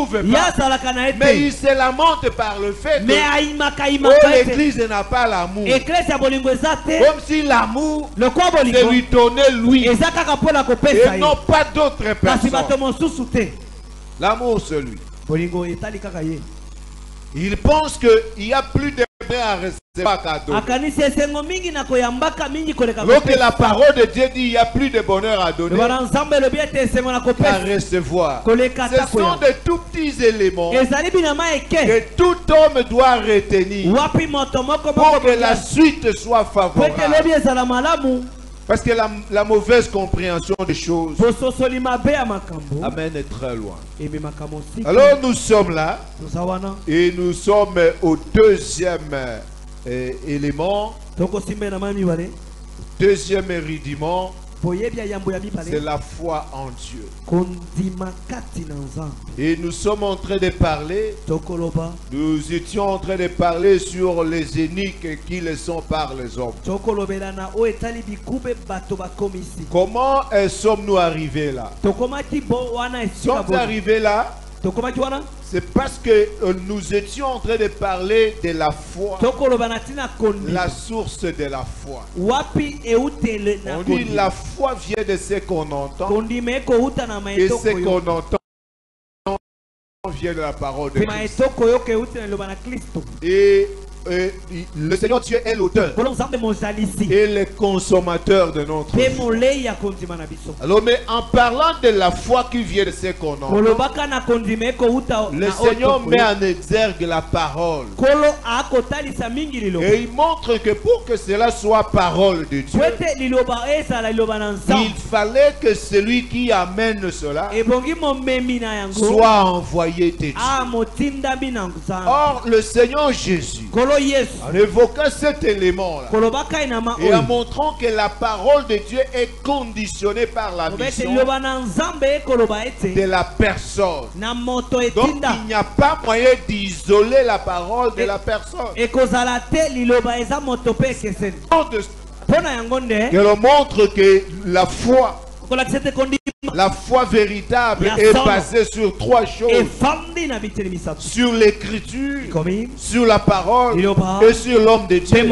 trouve pas. Mais il se lamente par le fait que l'église n'a pas l'amour. Comme si l'amour, c'est lui donner lui. Et non pas d'autres personnes. L'amour, c'est lui. Il pense qu'il n'y a plus de bien à recevoir qu'à donner. Lorsque la parole de Dieu dit qu'il n'y a plus de bonheur à donner, à recevoir. Ce sont de tout petits éléments que tout homme doit retenir pour que la suite soit favorable. Parce que la mauvaise compréhension des choses amène très loin. Alors nous sommes là et nous sommes au deuxième élément, deuxième rudiment, c'est la foi en Dieu. Et nous sommes en train de parler, nous étions en train de parler sur les énigmes qui le sont par les hommes. Comment sommes-nous arrivés là? Sommes arrivés là? C'est parce que nous étions en train de parler de la foi, la source de la foi. On dit la foi vient de ce qu'on entend, et ce qu'on entend vient de la parole de Christ. Et le Seigneur Dieu est l'auteur et le consommateur de notre vie. Alors, mais en parlant de la foi qui vient de ce qu'on entend, le Seigneur met en exergue la parole. Et il montre que pour que cela soit parole de Dieu, il fallait que celui qui amène cela soit envoyé de Dieu. Or, le Seigneur Jésus, en évoquant cet élément-là et en montrant que la parole de Dieu est conditionnée par la mission de la personne. Donc il n'y a pas moyen d'isoler la parole de la personne. Que l'on montre que la foi véritable est basée sur trois choses: sur l'écriture, sur la parole et sur l'homme de Dieu.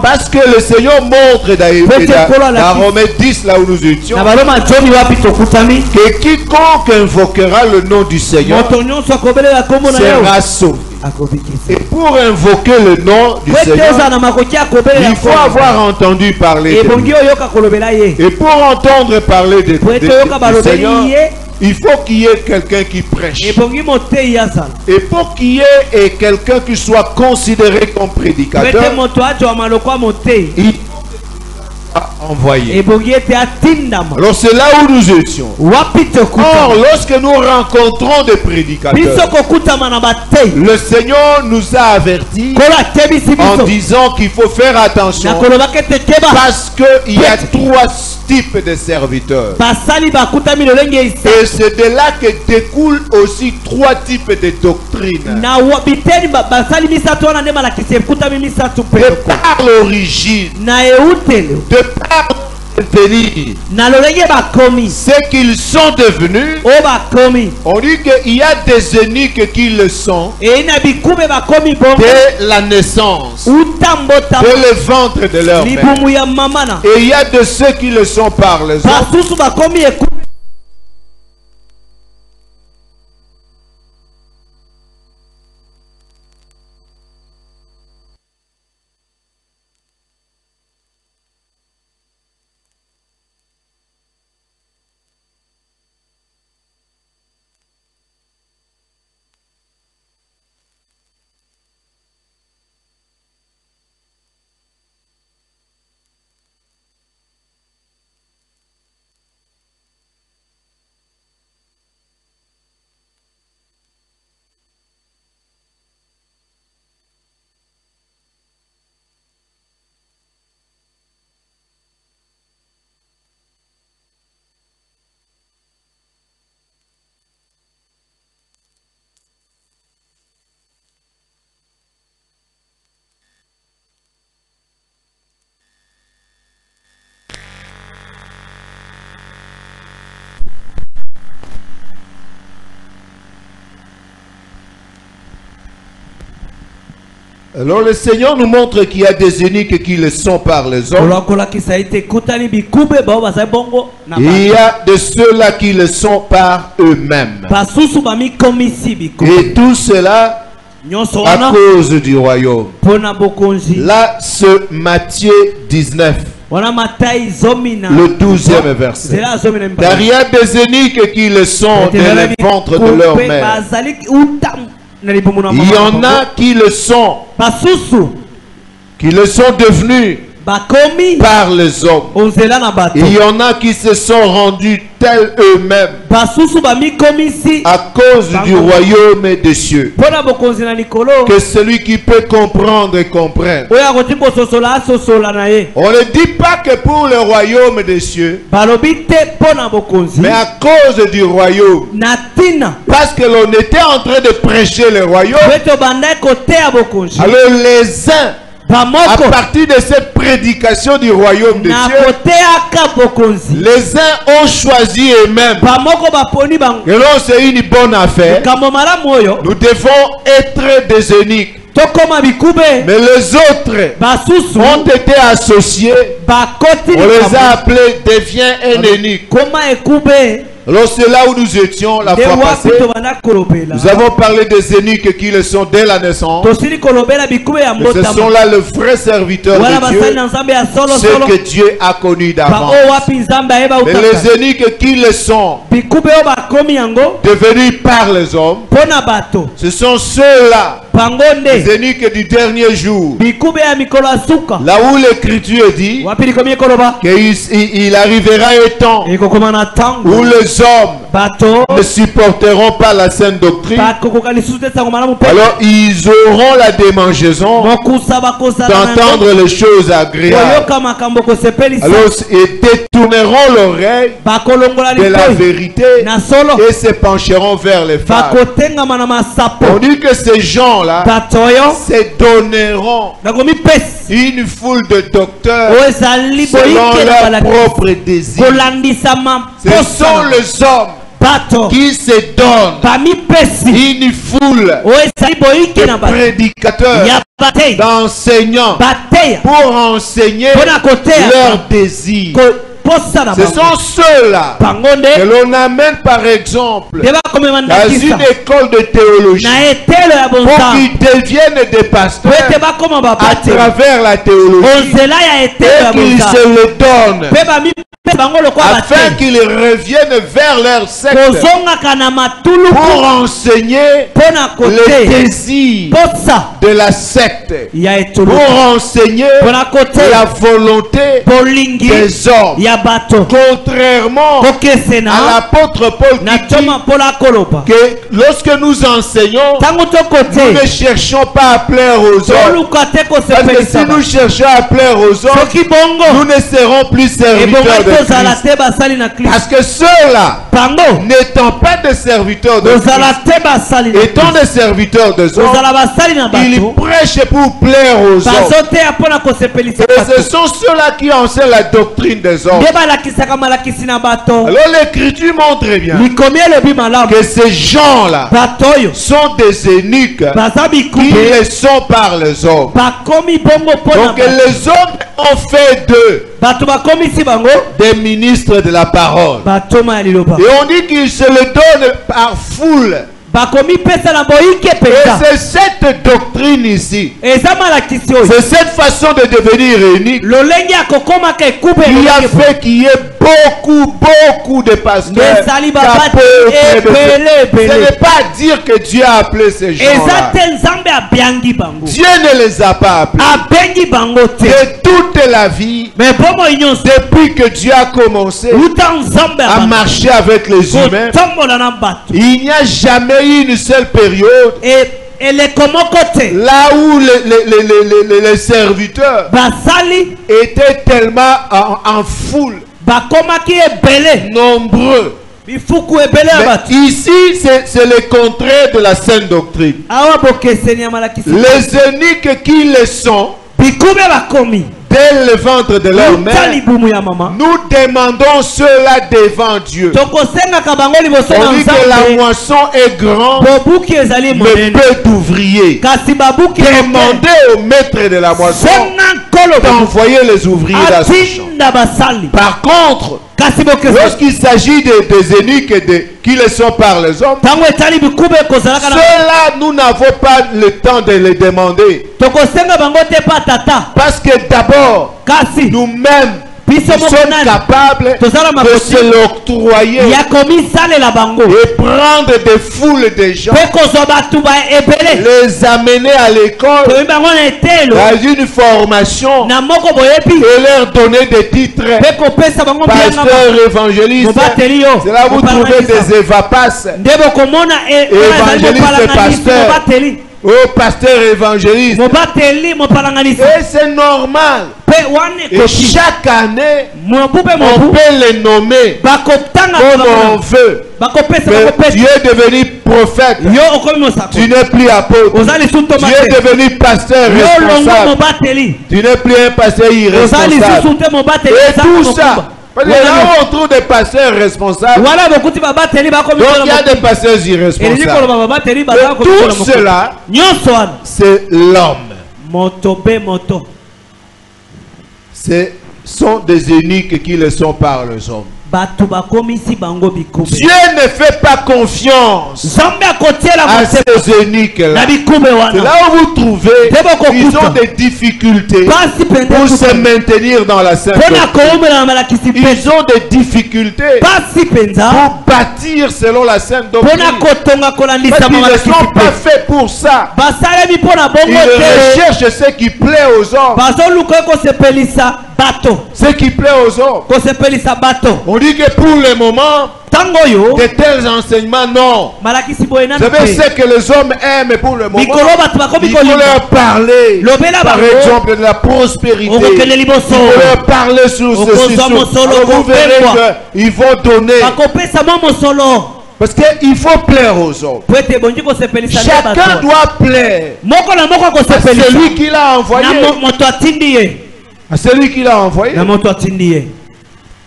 Parce que le Seigneur montre dans Romains 10, là où nous étions, que quiconque invoquera le nom du Seigneur sera sauvé. Et pour invoquer le nom du Seigneur, il faut avoir entendu parler de lui. Et pour entendre parler du Seigneur, il faut qu'il y ait quelqu'un qui prêche. Et pour qu'il y ait quelqu'un qui soit considéré comme prédicateur, il envoyé. Alors c'est là où nous étions. Or, lorsque nous rencontrons des prédicateurs, le Seigneur nous a avertis en disant qu'il faut faire attention, parce qu'il y a trois types de serviteurs. Et c'est de là que découlent aussi trois types de doctrines. De par l'origine, de par ce qu'ils sont devenus, on dit qu'il y a des eunuques qui le sont dès la naissance, dès le ventre de leur mère. Et il y a de ceux qui le sont par les autres. Alors le Seigneur nous montre qu'il y a des eunuques qui le sont par les hommes. Il y a de ceux-là qui le sont par eux-mêmes. Et tout cela à cause du royaume. Là, ce Matthieu 19. Le 12e verset. Car il y a des eunuques qui le sont dans le ventre de leur mère. Il y en a qui le sont devenus par les hommes. Il y en a qui se sont rendus tels eux-mêmes à cause du royaume des cieux. Que celui qui peut comprendre comprenne. On ne dit pas que pour le royaume des cieux, mais à cause du royaume. Parce que l'on était en train de prêcher le royaume. Alors les uns, à partir de cette prédication du royaume de Dieu, les uns ont choisi eux-mêmes. Et là, c'est une bonne affaire. Nous devons être des eunuques. Mais les autres ont été associés. On les a appelés deviens un eunuque. Alors c'est là où nous étions la fois passée. Nous avons parlé des eunuques qui le sont dès la naissance. Mais ce sont là le vrai serviteur de Dieu, ceux que Dieu a connus d'avance. Mais les eunuques qui le sont devenus par les hommes, ce sont ceux-là, les eunuques du dernier jour. Là où l'écriture dit qu'il arrivera un temps où les hommes ne supporteront pas la saine doctrine. Alors ils auront la démangeaison d'entendre les choses agréables. Alors ils détourneront l'oreille de la vérité et se pencheront vers les femmes. On dit que ces gens-là se donneront une foule de docteurs selon leur propre désir. Ce sont les hommes qui se donnent une foule de prédicateurs, d'enseignants pour enseigner leurs désirs. Ce sont ceux-là que l'on amène par exemple dans une école de théologie pour qu'ils deviennent des pasteurs à travers la théologie et qu'ils se le donnent afin qu'ils reviennent vers leur secte pour enseigner les désirs de la secte, pour enseigner la volonté des hommes. Contrairement à l'apôtre Paul qui dit que lorsque nous enseignons, nous ne cherchons pas à plaire aux hommes. Parce que si nous cherchons à plaire aux hommes, nous ne serons plus serviteurs de Christ. Parce que ceux-là, n'étant pas des serviteurs de Christ, étant des serviteurs des hommes, ils prêchent pour plaire aux hommes. Et ce sont ceux-là qui enseignent la doctrine des hommes. Alors l'écriture montre bien que ces gens-là sont des eunuques qui le sont par les hommes. Donc les hommes ont fait d'eux des ministres de la parole. Et on dit qu'ils se le donnent par foule. Et c'est cette doctrine ici, c'est cette façon de devenir unique qui a fait qu'il y ait beaucoup de pasteurs, d'apôtres. Ce n'est pas dire que Dieu a appelé ces gens-là. Dieu ne les a pas appelés. De toute la vie, depuis que Dieu a commencé à marcher avec les humains, il n'y a jamais une seule période là où les serviteurs étaient tellement en foule, nombreux. Mais ici, c'est le contraire de la saine doctrine. Les eunuques qui le sont dès le ventre de leur mère, nous demandons cela devant Dieu. On dit que la moisson est grande, mais peu d'ouvriers. Demandez au maître de la moisson d'envoyer les ouvriers dans son champ. Par contre, lorsqu'il s'agit des eunuques qui le sont par les hommes, ceux-là, nous n'avons pas le temps de les demander. Parce que d'abord, nous-mêmes, nous sommes capables de se l'octroyer et prendre des foules de gens, les amener à l'école, dans une formation, et leur donner des titres pasteur, évangéliste. C'est là où vous trouvez des évapasses, évangéliste, pasteur. Oh, pasteur évangéliste. Et c'est normal. Et chaque année, on peut les nommer comme on veut. Mais tu es devenu prophète. Tu n'es plus apôtre. Tu es devenu pasteur responsable. Tu n'es plus un pasteur irresponsable. Et tout ça. Parce que là où on trouve des pasteurs responsables, donc il y a des pasteurs irresponsables. Et tout cela, c'est l'homme. Ce sont des eunuques qui le sont par les hommes. Dieu ne fait pas confiance à ces eunuques-là. C'est là où vous trouvez ils ont des difficultés pour se maintenir dans la sainte doctrine. Ils ont des difficultés pour bâtir selon la sainte doctrine. Parce qu'ils ne sont pas faits pour ça. Ils recherchent ce qui plaît aux hommes. Ce qui plaît aux hommes. On dit que pour le moment, de tels enseignements, non. Vous savez ce que les hommes aiment pour le moment. Il faut leur parler, par exemple, de la prospérité. Il faut leur parler sur ceci. Alors vous verrez qu'ils vont donner. Parce qu'il faut plaire aux hommes. Chacun doit plaire à celui qui l'a envoyé. À celui qui l'a envoyé.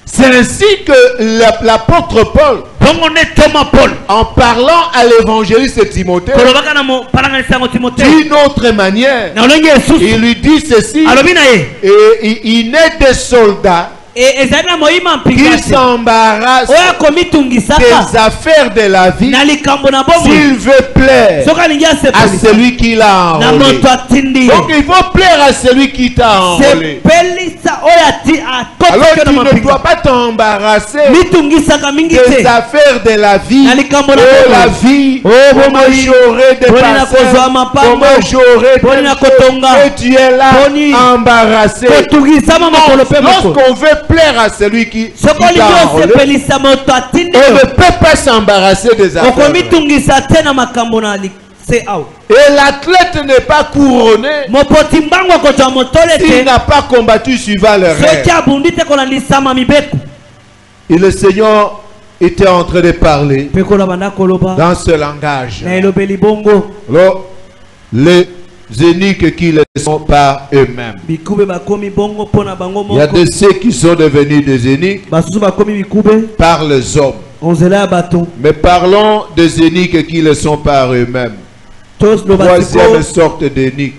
C'est ainsi que l'apôtre Paul, en parlant à l'évangéliste Timothée, d'une autre manière, il lui dit ceci, et il naît des soldats qui s'embarrassent des affaires de la vie s'il veut plaire à celui qui l'a enrôlé. Donc il faut plaire à celui qui t'a enrôlé. Alors tu ne dois pas t'embarrasser des affaires de la vie. Oh la vie, comment j'aurai des pasteurs, comment j'aurai des... Et tu es là embarrassé. Lorsqu'on veut plaire à celui qui t'a enrôlé, on ne peut pas s'embarrasser des affaires. Et l'athlète n'est pas couronné s'il n'a pas combattu suivant le rêve. Et le Seigneur était en train de parler dans ce langage. Alors, les eunuques qui le sont par eux-mêmes. Il y a de ceux qui sont devenus des eunuques par les hommes. Mais parlons des eunuques qui le sont par eux-mêmes. Troisième sorte d'eunuques.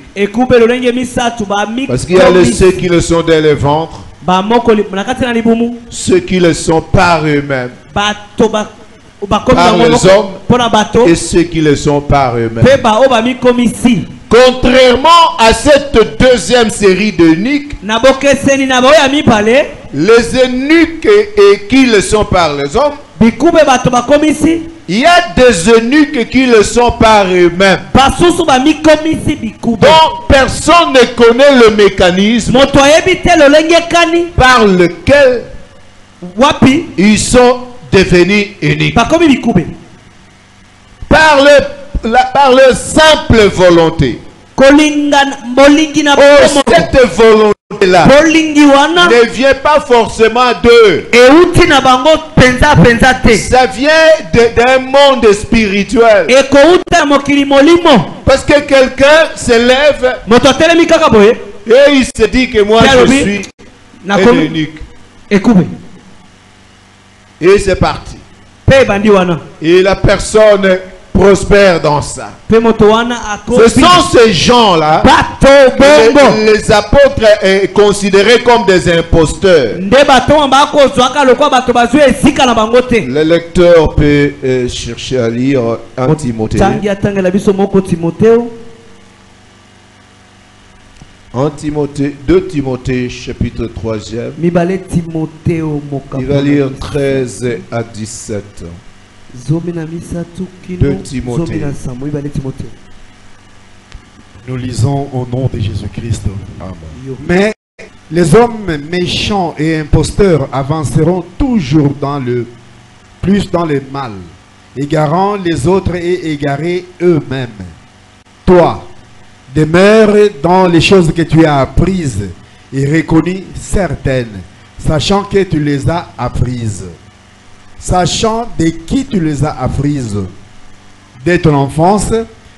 Parce qu'il y a ceux qui le sont dans le ventre, ceux qui le sont par eux-mêmes, par les hommes, et ceux qui le sont par eux-mêmes. Contrairement à cette deuxième série d'eunuques, les eunuques qui le sont par les hommes, il y a des eunuques qui le sont par eux-mêmes. Donc personne ne connaît le mécanisme par lequel ils sont devenus eunuques. Par leur simple volonté. Cette volonté-là ne vient pas forcément d'eux. Ça vient d'un monde spirituel. Parce que quelqu'un se lève Et il se dit que moi je suis unique. Et c'est parti. Et la personne prospère dans ça. Ce sont ces gens-là que les apôtres considérés comme des imposteurs. Le lecteur peut chercher à lire 1 Timothée. 2 Timothée chapitre 3e. Il va lire 13 à 17. 2 Timothée. Nous lisons au nom de Jésus-Christ. Mais les hommes méchants et imposteurs avanceront toujours plus dans le mal, égarant les autres et égarés eux-mêmes. Toi, demeure dans les choses que tu as apprises et reconnues certaines, sachant que tu les as apprises. Sachant de qui tu les as apprises. Dès ton enfance,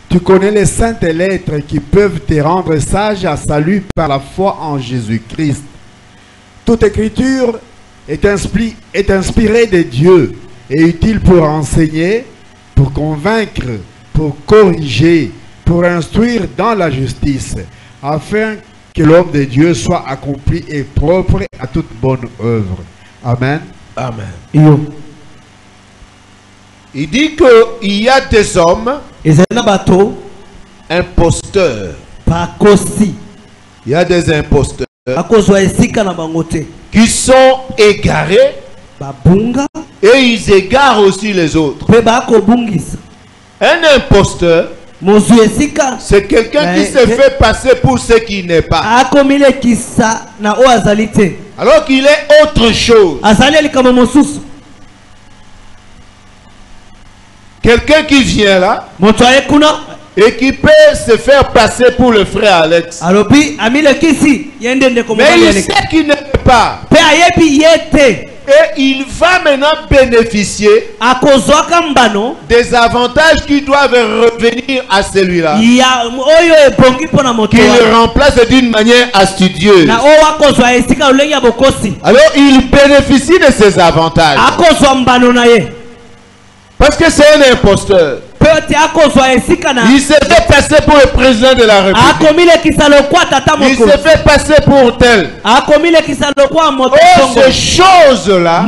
tu connais les saintes lettres qui peuvent te rendre sage à salut par la foi en Jésus-Christ. Toute écriture est inspirée de Dieu et utile pour enseigner, pour convaincre, pour corriger, pour instruire dans la justice, afin que l'homme de Dieu soit accompli et propre à toute bonne œuvre. Amen. Amen. Il dit qu'il y a des hommes imposteurs. Il y a des imposteurs qui sont égarés et ils égarent aussi les autres. Un imposteur, c'est quelqu'un qui se fait passer pour ce qui n'est pas, alors qu'il est autre chose. Quelqu'un qui vient là et qui peut se faire passer pour le frère Alex, mais il sait qu'il n'est pas, et il va maintenant bénéficier des avantages qui doivent revenir à celui-là, qui le remplace d'une manière astudieuse. Alors il bénéficie de ces avantages parce que c'est un imposteur. Il se fait passer pour le président de la République. Il se fait passer pour tel. Ces choses-là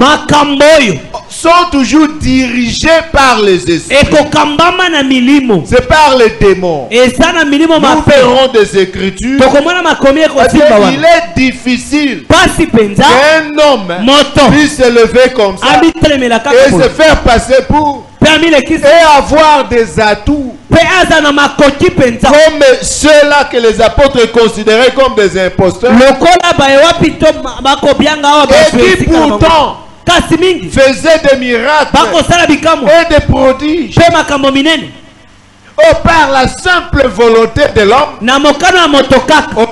sont toujours dirigées par les esprits. C'est par les démons. Nous verrons des écritures. Il est difficile qu'un homme puisse se lever comme ça et se faire passer pour et avoir des atouts comme ceux-là que les apôtres considéraient comme des imposteurs, et qui pourtant faisaient des miracles et des prodiges. Par la simple volonté de l'homme, on ne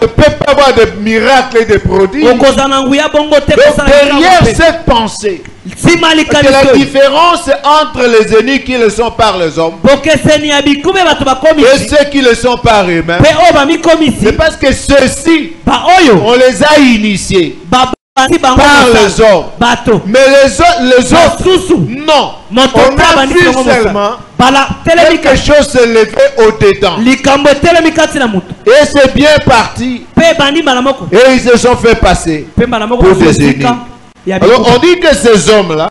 peut pas avoir de miracles et de prodiges. Donc derrière cette pensée, parce que la différence entre les eunuques qui le sont par les hommes et ceux qui le sont par eux-mêmes, c'est parce que ceux-ci, on les a initiés par les hommes. Mais les autres, non. On a vu seulement quelque chose se lever au-dedans. Et c'est bien parti. Et ils se sont fait passer pour des eunuques. Alors on dit que ces hommes-là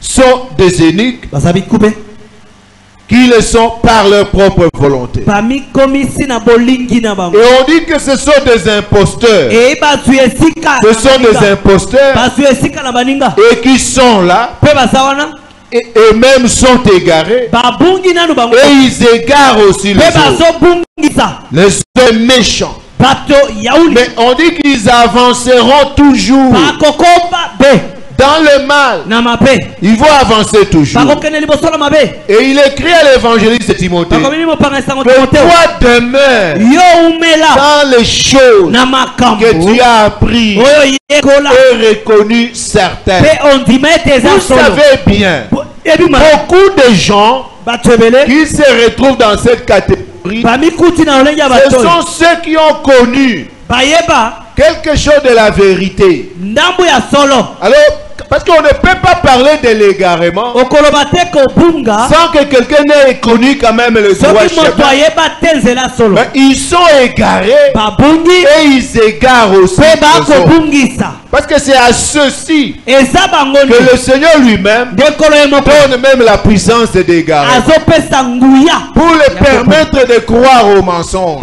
sont des eunuques qui le sont par leur propre volonté. Et on dit que ce sont des imposteurs. Ce sont des imposteurs et qui sont là et eux-mêmes sont égarés et ils égarent aussi les autres. Les hommes méchants. Mais on dit qu'ils avanceront toujours dans le mal. Ils vont avancer toujours. Et il écrit à l'évangéliste Timothée que toi demeure dans les choses que tu as apprises et reconnues certaines. Vous savez bien, beaucoup de gens qui se retrouvent dans cette catégorie, ce sont ceux qui ont connu quelque chose de la vérité. Alors, parce qu'on ne peut pas parler de l'égarement sans que quelqu'un ait connu quand même le droit chemin. Mais ils sont égarés et ils égarent aussi les autres. Parce que c'est à ceux-ci que le Seigneur lui-même donne même la puissance de d'égarer pour les permettre de croire au mensonge.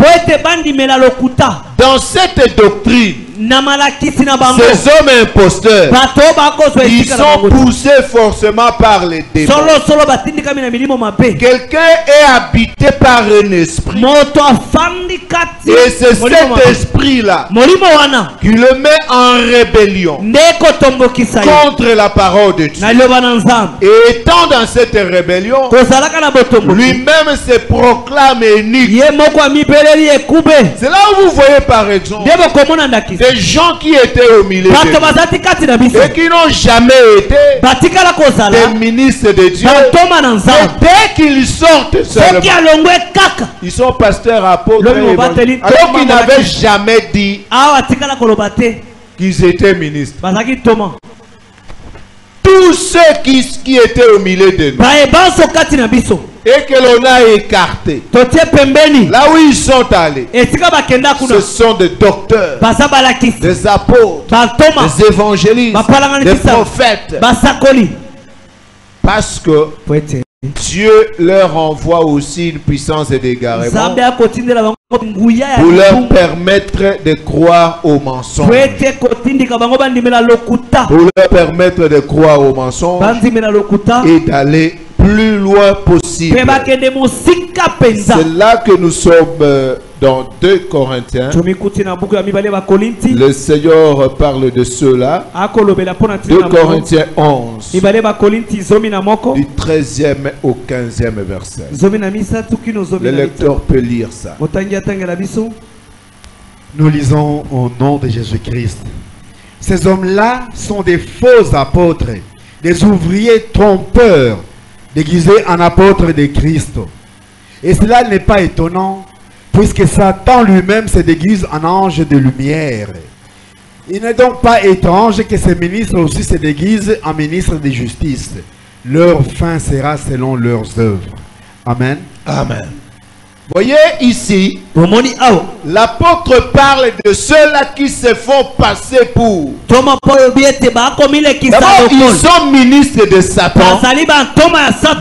Dans cette doctrine, ces hommes imposteurs, ils sont poussés forcément par les démons. Quelqu'un est habité par un esprit. Et c'est cet esprit-là qui le met en rébellion contre la parole de Dieu. Et étant dans cette rébellion, lui-même se proclame unique. C'est là où vous voyez par exemple des gens qui étaient au milieu et qui n'ont jamais été des ministres de Dieu. Et dès qu'ils sortent seulement, ils sont pasteurs, apôtres, alors qu'ils n'avaient jamais dit qu'ils étaient ministres. Tous ceux qui étaient au milieu de nous et que l'on a écarté, là où ils sont allés, ce sont des docteurs, des apôtres, des évangélistes, des prophètes. Parce que Dieu leur envoie aussi une puissance d'égarement pour leur permettre de croire au mensonge. Pour leur permettre de croire au mensonge et d'aller plus loin possible. C'est là que nous sommes dans 2 Corinthiens. Le Seigneur parle de cela. 2 Corinthiens 11, du 13e au 15e verset. Le lecteur peut lire ça. Nous lisons au nom de Jésus-Christ. Ces hommes-là sont des faux apôtres, des ouvriers trompeurs, déguisés en apôtres de Christ. Et cela n'est pas étonnant, puisque Satan lui-même se déguise en ange de lumière. Il n'est donc pas étrange que ces ministres aussi se déguisent en ministres de justice. Leur fin sera selon leurs œuvres. Amen. Amen. Voyez ici, l'apôtre parle de ceux-là qui se font passer pour. D'abord, ils sont ministres de Satan,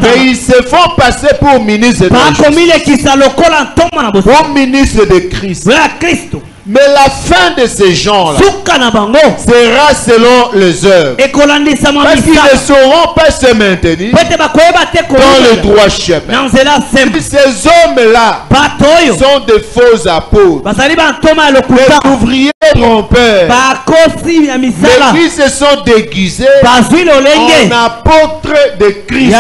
mais ils se font passer pour ministres de Christ. Pour ministres de Christ. Mais la fin de ces gens-là sera selon les œuvres. Parce qu'ils ne sauront pas se maintenir dans le droit chemin. Ces hommes-là sont des faux apôtres, des ouvriers trompeurs, mais qui se sont déguisés en apôtres de Christ.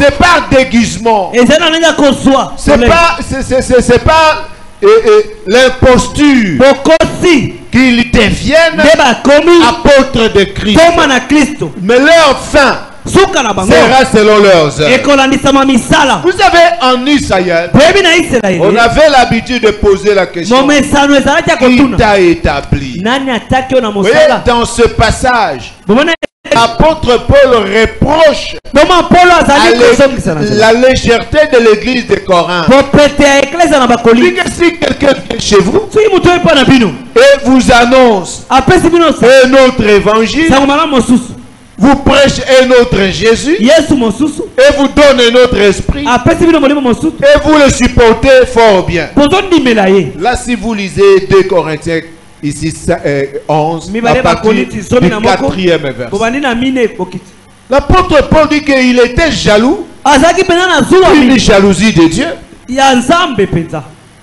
C'est par déguisement. C'est pas l'imposture qu'ils deviennent apôtres de Christ. Mais leur fin sera selon leurs œuvres. Vous savez, en Israël, on avait l'habitude de poser la question: qui t'a établi? Vous voyez, dans ce passage, l'apôtre Paul reproche la légèreté de l'église de Corinthe. Si quelqu'un vient chez vous et vous annonce un autre évangile, vous prêchez un autre Jésus et vous donne un autre esprit et vous le supportez fort bien. Là, si vous lisez 2 Corinthiens ici 11, à partir du 4e verset, l'apôtre Paul dit qu'il était jaloux, une jalousie de Dieu.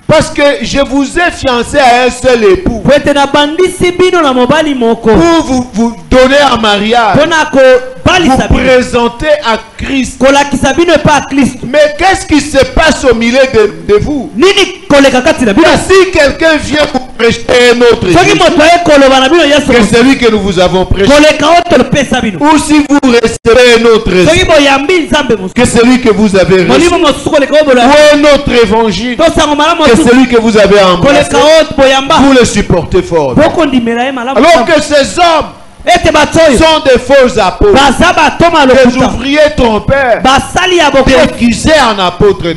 Parce que je vous ai fiancé à un seul époux. Pour vous donner en mariage. Vous présenter à Christ. Mais qu'est-ce qui se passe au milieu de vous? Si quelqu'un vient vous prêcher un autre Jésus, que celui que nous vous avons prêché, ou si vous recevez un autre Jésus, que celui que vous avez reçu, ou un autre évangile, que celui que vous avez embrassé, vous le supportez fort. Alors que ces hommes sont des faux apôtres, des ouvriers trompeurs, déguisés en apôtres.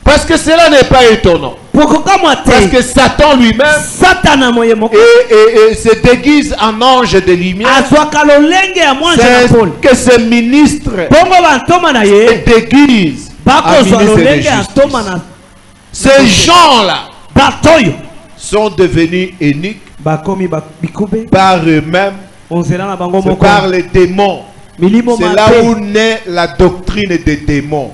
Parce que cela n'est pas étonnant. Parce que Satan lui-même se déguise en ange de lumière. Que ce ministre se déguise en ministre de justice. Ces gens-là sont devenus uniques par eux-mêmes, par les démons. C'est là où naît la doctrine des démons.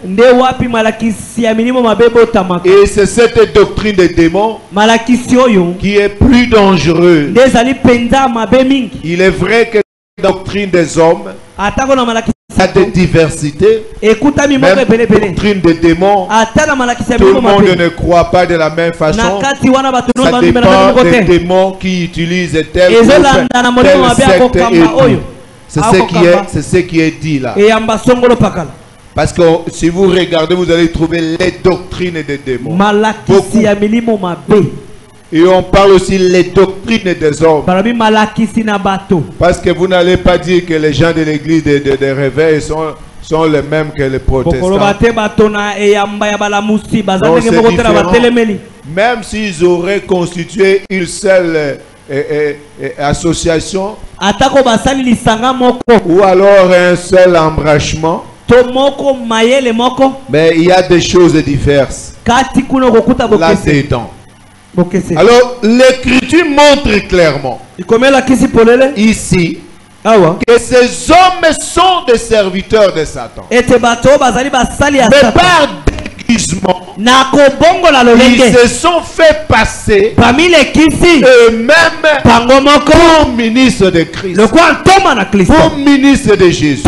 Et c'est cette doctrine des démons qui est plus dangereuse. Il est vrai que la doctrine des hommes a des diversités. Même la doctrine des démons, tout le monde ne croit pas de la même façon. Ça dépend des démons qui utilisent tel secte et tout. C'est ce qui est dit là. Parce que si vous regardez, vous allez trouver les doctrines des démons. Beaucoup. Et on parle aussi les doctrines des hommes. Parce que vous n'allez pas dire que les gens de l'église de réveil sont les mêmes que les protestants. Non, c'est différent. Même s'ils auraient constitué une seule association, ou alors un seul embrachement, mais il y a des choses diverses là-dedans. Alors l'écriture montre clairement ici que ces hommes sont des serviteurs de Satan, mais par déguisement ils se sont fait passer eux-mêmes pour ministre de Christ, pour ministre de Jésus,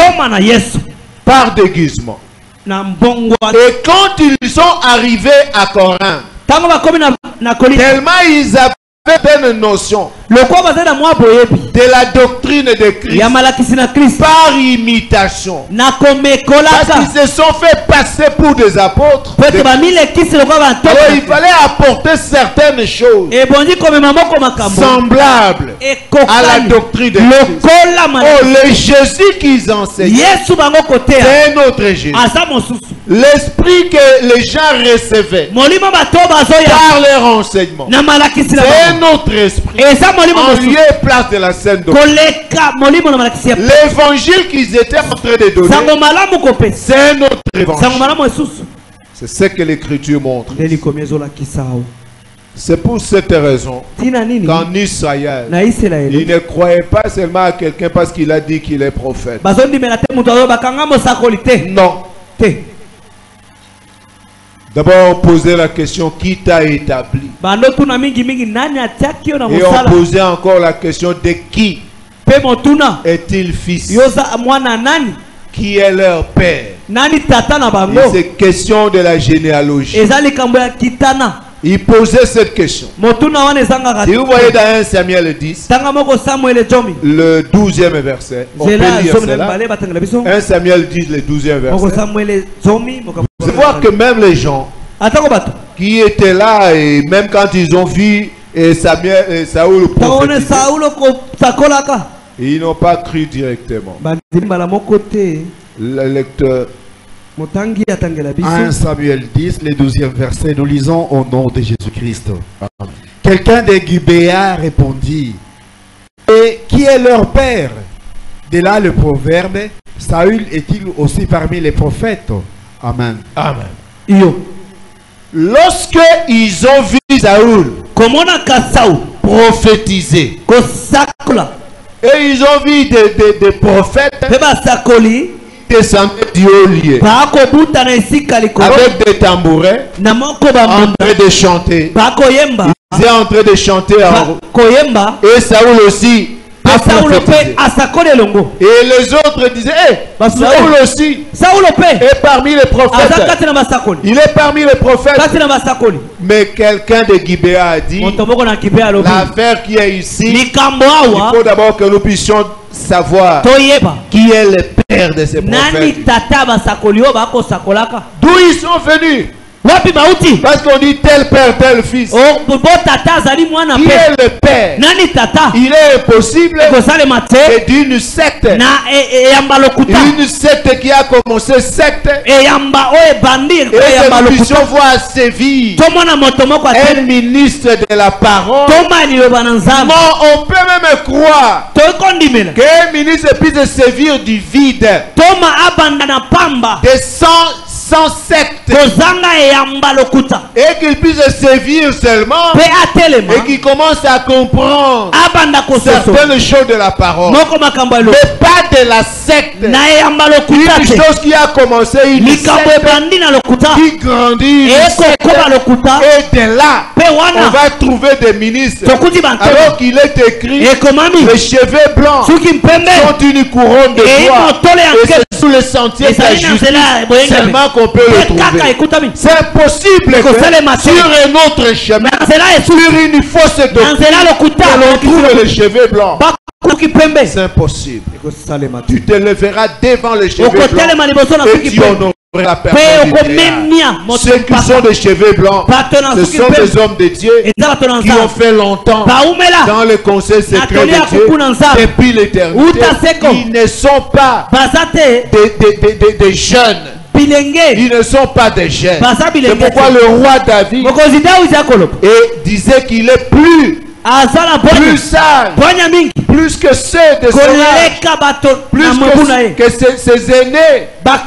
par déguisement. Et quand ils sont arrivés à Corinthe, tellement ils avaient une notion de la doctrine de Christ par imitation, parce qu'ils se sont fait passer pour des apôtres. Alors il fallait apporter certaines choses semblables à la doctrine de Christ. Oh, le Jésus qu'ils enseignaient, c'est un autre Jésus. L'esprit que les gens recevaient par leur enseignement, c'est un autre esprit en lieu et place de la Sainte Doctrine. L'évangile qu'ils étaient en train de donner, c'est un autre évangile. C'est ce que l'écriture montre. C'est pour cette raison qu'en Israël, ils ne croyaient pas seulement à quelqu'un parce qu'il a dit qu'il est prophète. Non. D'abord, poser la question, qui t'a établi? Et on posait encore la question de qui est-il fils? Qui est leur père? Et c'est question de la généalogie. Il posait cette question. Si vous voyez dans 1 Samuel 10, le 12e verset, on peut lire cela. 1 Samuel 10, le 12e verset. Vous voyez que même les gens qui étaient là, et même quand ils ont vu Saoul prophétiser, ils n'ont pas cru directement. Le lecteur. 1 Samuel 10, le 12e verset, nous lisons au nom de Jésus-Christ. Quelqu'un de Gibéa répondit, et qui est leur père? De là le proverbe, Saül est-il aussi parmi les prophètes? Amen. Amen. Lorsque ils ont vu Saül prophétiser, et ils ont vu des prophètes, descendaient du haut lieu avec des tambourins en train de chanter. Ils étaient en train de chanter et Saoul aussi. Et les autres disaient, Saoul aussi est parmi les prophètes. Il est parmi les prophètes. Mais quelqu'un de Gibéa a dit, l'affaire qui est ici, il faut d'abord que nous puissions savoir qui est le père de ces prophètes. D'où ils sont venus. Parce qu'on dit tel père, tel fils. Qui est le père? Il est impossible que d'une secte, une secte qui a commencé secte, et que nous puissions voir sévir un ministre de la parole. Non, on peut même croire qu'un ministre puisse sévir du vide, des sans secte, et qu'il puisse servir seulement, et qu'il commence à comprendre certaines choses de la parole, mais pas de la secte. Une chose qui a commencé, une secte qui grandit, et de là on va trouver des ministres, alors qu'il est écrit les cheveux blancs sont une couronne de gloire, et c'est sous le sentier de la justice seulement qu'on peut le trouver. C'est impossible que sur un autre chemin, sur une fausse doctrine, que l'on trouve les cheveux blancs. C'est impossible. Tu te leveras devant les cheveux blancs et tu honoreras la personne du Créateur. Ceux qui sont des cheveux blancs, ce sont des hommes de Dieu qui ont fait longtemps dans le conseil secret de Dieu depuis l'éternité. Ils ne sont pas des jeunes. Ils ne sont pas des jeunes. C'est pourquoi le roi David disait qu'il est plus sage, plus que ceux de son âge, plus que ses aînés, parce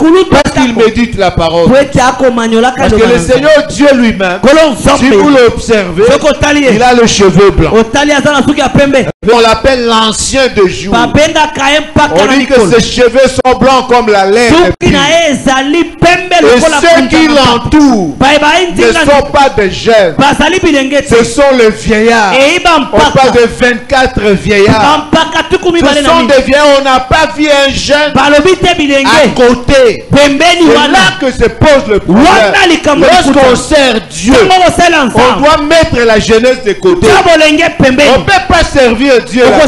qu'il médite la parole. Parce que le Seigneur Dieu lui-même, si vous l'observez, il a le cheveu blanc. On l'appelle l'ancien de jour. On dit que ses cheveux sont blancs comme la laine. Et ceux qui l'entourent ne sont pas des jeunes, ce sont les vieillards. On parle de 24 vieillards. Ce sont des vieillards, on n'a pas vu un jeune à côté. C'est là que se pose le problème. Lorsqu'on sert Dieu, on doit mettre la jeunesse de côté. On ne peut pas servir Dieu là-bas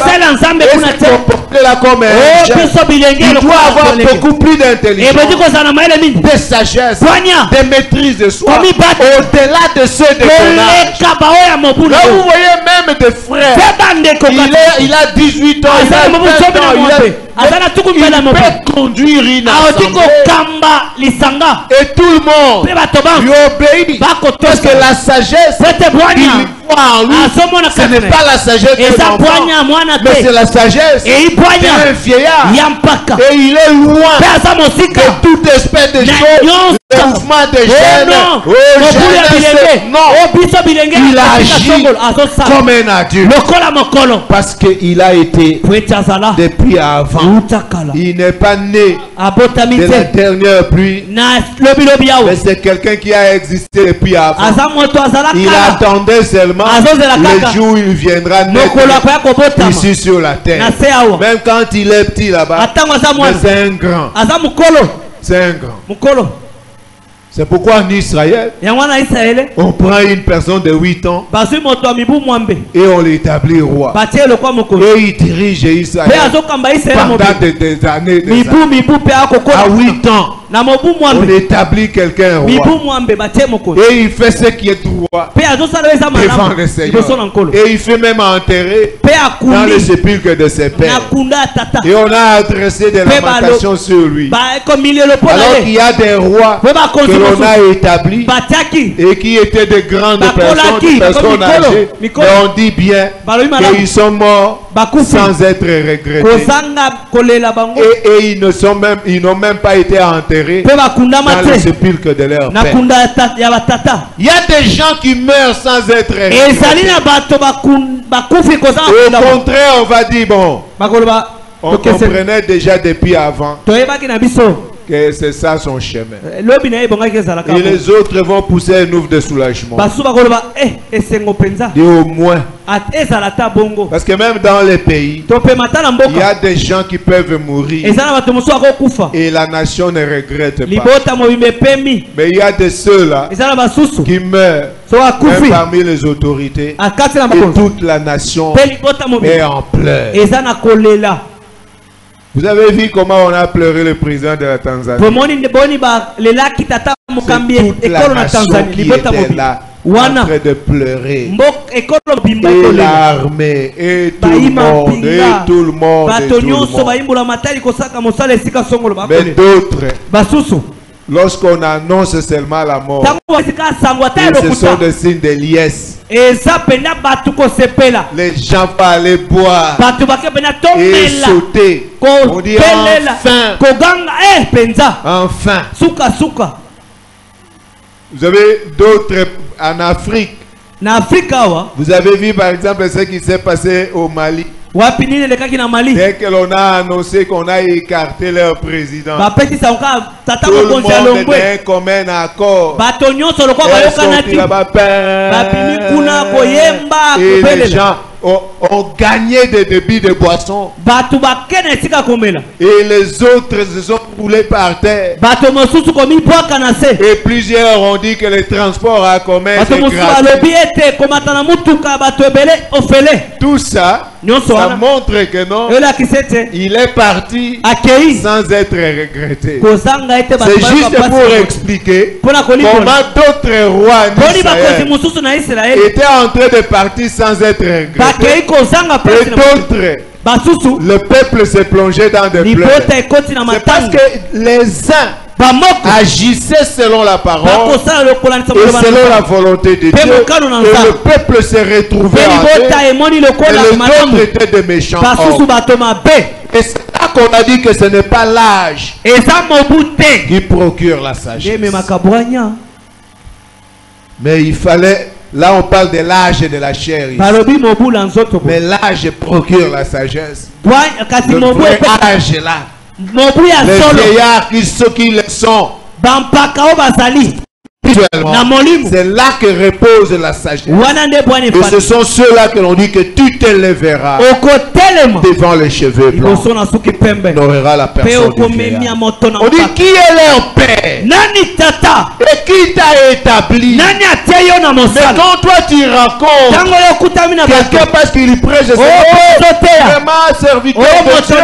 et se comporter là comme un jeune. Il doit avoir beaucoup plus d'intelligence, de sagesse, de maîtrise de soi, au-delà de ceux de ton âge. Là vous voyez même des frères, il a 18 ans, il a 20 ans, il peut conduire une assemblée et tout le monde lui obéit, parce que la sagesse qu'il voit en lui, ce n'est pas la sagesse de l'enfant, mais c'est la sagesse d'un vieillard, et il est loin de toute espèce de choses, le mouvement des jeunes, il agit comme un adulte, parce qu'il a été depuis avant. Il n'est pas né de la dernière pluie, mais c'est quelqu'un qui a existé depuis avant. Il attendait seulement le jour où il viendra naître ici sur la terre. Même quand il est petit là-bas, c'est un grand. C'est un grand. C'est pourquoi en Israël, on prend une personne de 8 ans et on l'établit roi. Et il dirige Israël pendant des années. À 8 ans, on établit quelqu'un roi. Et il fait ce qui est droit devant le Seigneur. Et il fait même enterrer dans le sépulcre de ses pères. Et on a adressé des lamentations sur lui. Alors qu'il y a des rois que l'on a établis et qui étaient de grandes personnes âgées. Mais on dit bien qu'ils sont morts sans être regrettés. Et ils n'ont même pas été enterrés dans le sépulcre de leur père. Il y a des gens qui meurent sans être regrettés. Au contraire, on va dire bon, On comprenait déjà depuis avant que c'est ça son chemin. Et les autres vont pousser un ouf de soulagement. Et au moins. Parce que même dans les pays, il y a des gens qui peuvent mourir. Et la nation ne regrette pas. Mais il y a de ceux-là qui meurent même parmi les autorités. Et toute la nation est en pleurs. Vous avez vu comment on a pleuré le président de la Tanzanie? C'est toute la nation qui était là en train de pleurer. Et l'armée, et tout le monde, et tout le monde, et tout le monde. Mais d'autres, lorsqu'on annonce seulement la mort, ce sont des signes de liesse. Les gens vont aller boire et sauter. On dit enfin. Enfin. Vous avez d'autres en Afrique. Vous avez vu par exemple ce qui s'est passé au Mali. Dès que l'on a annoncé qu'on a écarté leur président, tout le monde était un commun accord. Et les gens ont gagné des débits de boissons. Et les autres se sont roulés par terre. Et plusieurs ont dit que les transports en commun étaient gratuits. Tout ça, ça montre que non, il est parti sans être regretté. C'est juste pour expliquer comment d'autres rois d'Israël étaient en train de partir sans être regrettés. Et d'autres, le peuple s'est plongé dans des pleurs. C'est parce que les uns agissaient selon la parole et selon la volonté de Dieu. Et le peuple s'est retrouvé en paix. Et les autres étaient des méchants. Et c'est là qu'on a dit que ce n'est pas l'âge qui procure la sagesse. Mais il fallait... Là, on parle de l'âge et de la chair. Mais l'âge procure la sagesse. Le vrai âge est là. Les vieillards qui le sont. C'est là que repose la sagesse. Et ce sont ceux-là que l'on dit que tu t'élèveras devant les cheveux blancs. On aura la personne du vieillard. On dit qui est leur père et qui t'a établi. Mais quand toi tu racontes quelqu'un parce qu'il prêche, c'est vraiment serviteur de Dieu,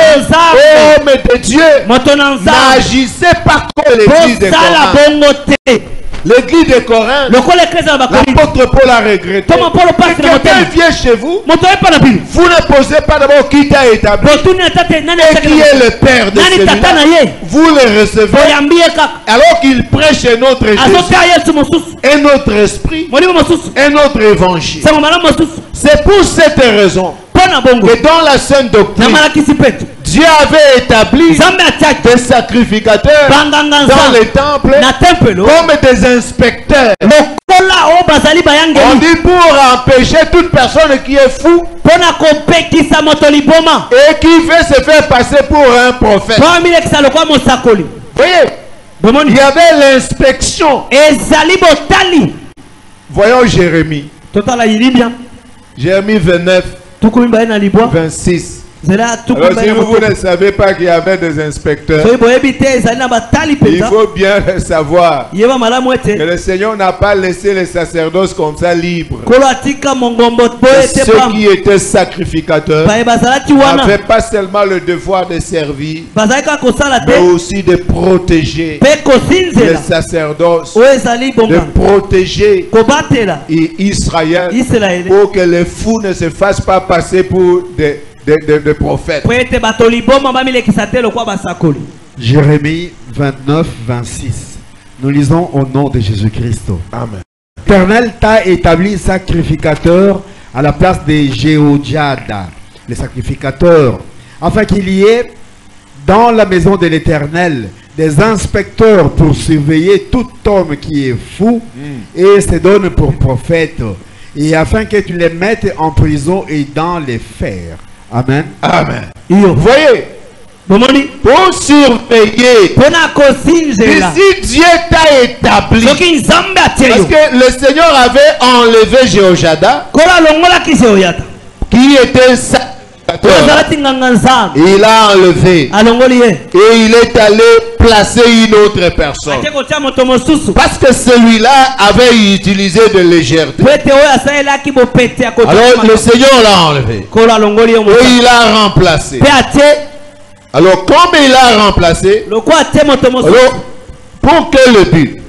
homme de Dieu, n'agissez pas comme l'église de Corinthe. L'église de Corinthe, l'apôtre Paul a regretté. Quelqu'un vient chez vous, vous ne posez pas d'abord qui t'a établi et qui est le père de celui-là. Vous le recevez alors qu'il prêche un autre Jésus, un autre esprit, un autre évangile. C'est pour cette raison que dans la Sainte Doctrine, Dieu avait établi des sacrificateurs dans les temples comme des inspecteurs. On dit pour empêcher toute personne qui est fou et qui veut se faire passer pour un prophète. Voyez, il y avait l'inspection. Voyons Jérémie. Jérémie 29, 26. Alors si vous ne savez pas qu'il y avait des inspecteurs, il faut bien le savoir que le Seigneur n'a pas laissé les sacerdoces comme ça libres. Ceux qui étaient sacrificateurs n'avaient pas seulement le devoir de servir, mais aussi de protéger les sacerdoces, de protéger Israël pour que les fous ne se fassent pas passer pour des prophètes. Jérémie 29, 26. Nous lisons au nom de Jésus-Christ. Amen. L'Éternel t'a établi sacrificateur à la place des Jéhodiada, les sacrificateurs, afin qu'il y ait dans la maison de l'Éternel des inspecteurs pour surveiller tout homme qui est fou et se donne pour prophète, et afin que tu les mettes en prison et dans les fers, Amen. Amen. Vous voyez, pour surveiller, si Dieu t'a établi, parce que le Seigneur avait enlevé Jéhoiada, qui était il a enlevé et il est allé placer une autre personne parce que celui-là avait utilisé de légèreté. Alors le Seigneur l'a enlevé et il a remplacé. Alors comme il a remplacé, alors, pour que le but,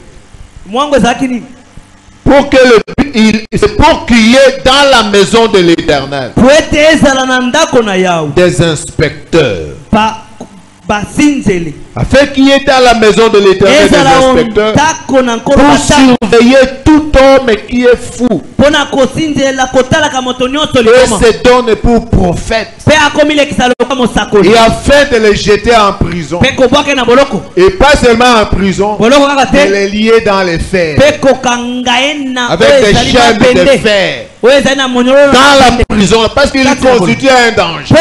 c'est pour qu'il y ait dans la maison de l'Éternel des inspecteurs. Afin qu'il y ait dans la maison de l'Éternel des inspecteurs pour surveiller tout homme qui est fou et se donne pour prophète, et afin de les jeter en prison, et pas seulement en prison, mais les lier dans les fers avec des chaînes de fer dans la prison, parce qu'il constitue un danger.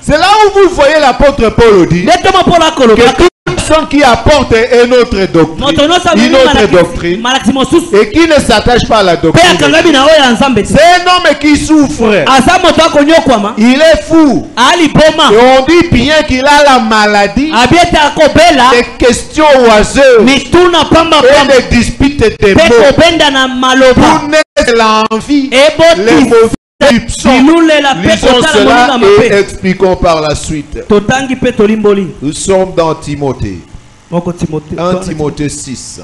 C'est là où vous voyez l'apôtre Paul dit que toute personne qui apporte une autre doctrine et qui ne s'attache pas à la doctrine, c'est un homme qui souffre, il est fou, et on dit bien qu'il a la maladie des questions oiseuses et des disputes des mots pour naître l'envie, les mauvais. Lisons cela et expliquons par la suite. Nous sommes dans Timothée. 1 Timothée 6.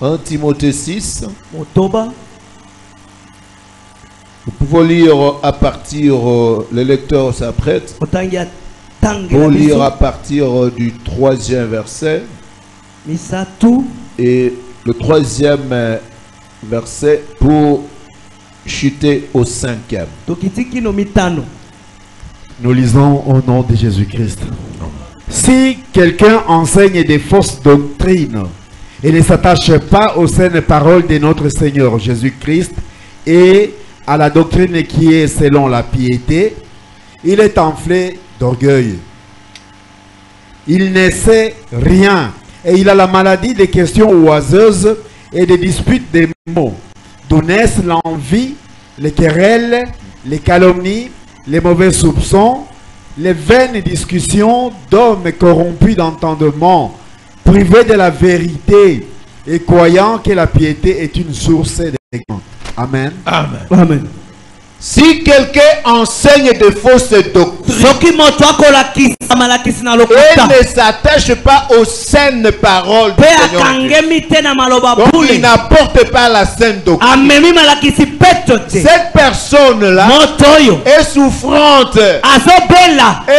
1 Timothée 6. Nous pouvons lire à partir, le lecteur s'apprête pour lire à partir du 3e verset. Et le 3e verset pour chuter au 5e. Nous lisons au nom de Jésus-Christ. Si quelqu'un enseigne des fausses doctrines et ne s'attache pas aux saines paroles de notre Seigneur Jésus-Christ et à la doctrine qui est selon la piété, il est enflé d'orgueil. Il ne sait rien et il a la maladie des questions oiseuses et des disputes des mots, d'où naissent l'envie, les querelles, les calomnies, les mauvais soupçons, les vaines discussions d'hommes corrompus d'entendement, privés de la vérité et croyant que la piété est une source d'égarement. Amen. Amen. Amen. Si quelqu'un enseigne de fausses doctrines et ne s'attache pas aux saines paroles du Seigneur, donc il n'apporte pas la saine doctrine, cette personne-là est souffrante. Elle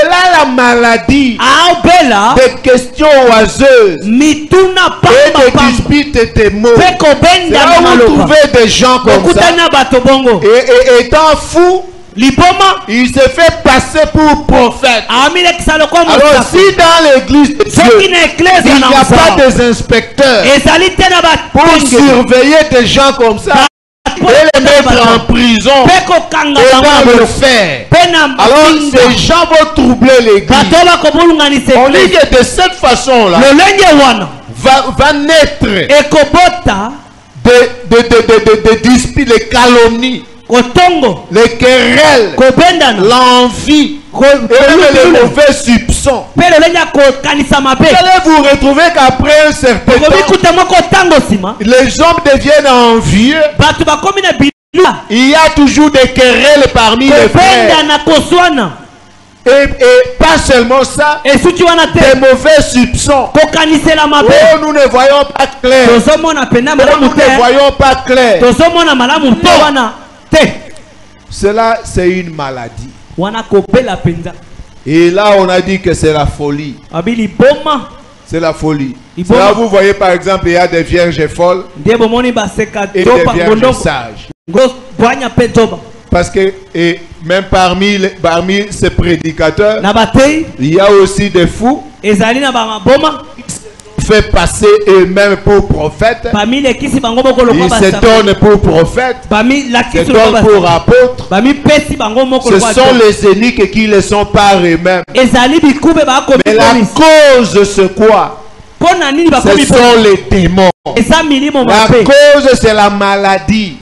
a la maladie des questions oiseuses et des disputes des mots. C'est là où vous trouvez des gens comme ça, et étant fou, il se fait passer pour prophète. Alors si dans l'église de Dieu il n'y a pas des inspecteurs pour surveiller des gens comme ça et les mettre en prison et dans le fer, alors ces gens vont troubler l'église. On dit que de cette façon-là va naître des disputes, des calomnies, les querelles, l'envie et les mauvais soupçons. Vous allez vous retrouver qu'après un certain temps, les hommes deviennent envieux. Il y a toujours des querelles parmi les frères. Et pas seulement ça, des mauvais soupçons. Oh, nous ne voyons pas clair. Nous ne voyons pas clair. Non. Cela, c'est une maladie. Et là, on a dit que c'est la folie. C'est la folie. Là, vous voyez par exemple, il y a des vierges folles et des vierges sages. Parce que même parmi ces prédicateurs, il y a aussi des fous fait passer eux-mêmes pour prophètes. Ils se donnent pour prophètes. Ils se donnent pour apôtres. Ce sont les eunuques qui le sont par eux-mêmes. Mais la cause c'est quoi? Ce sont les démons. La cause c'est la maladie.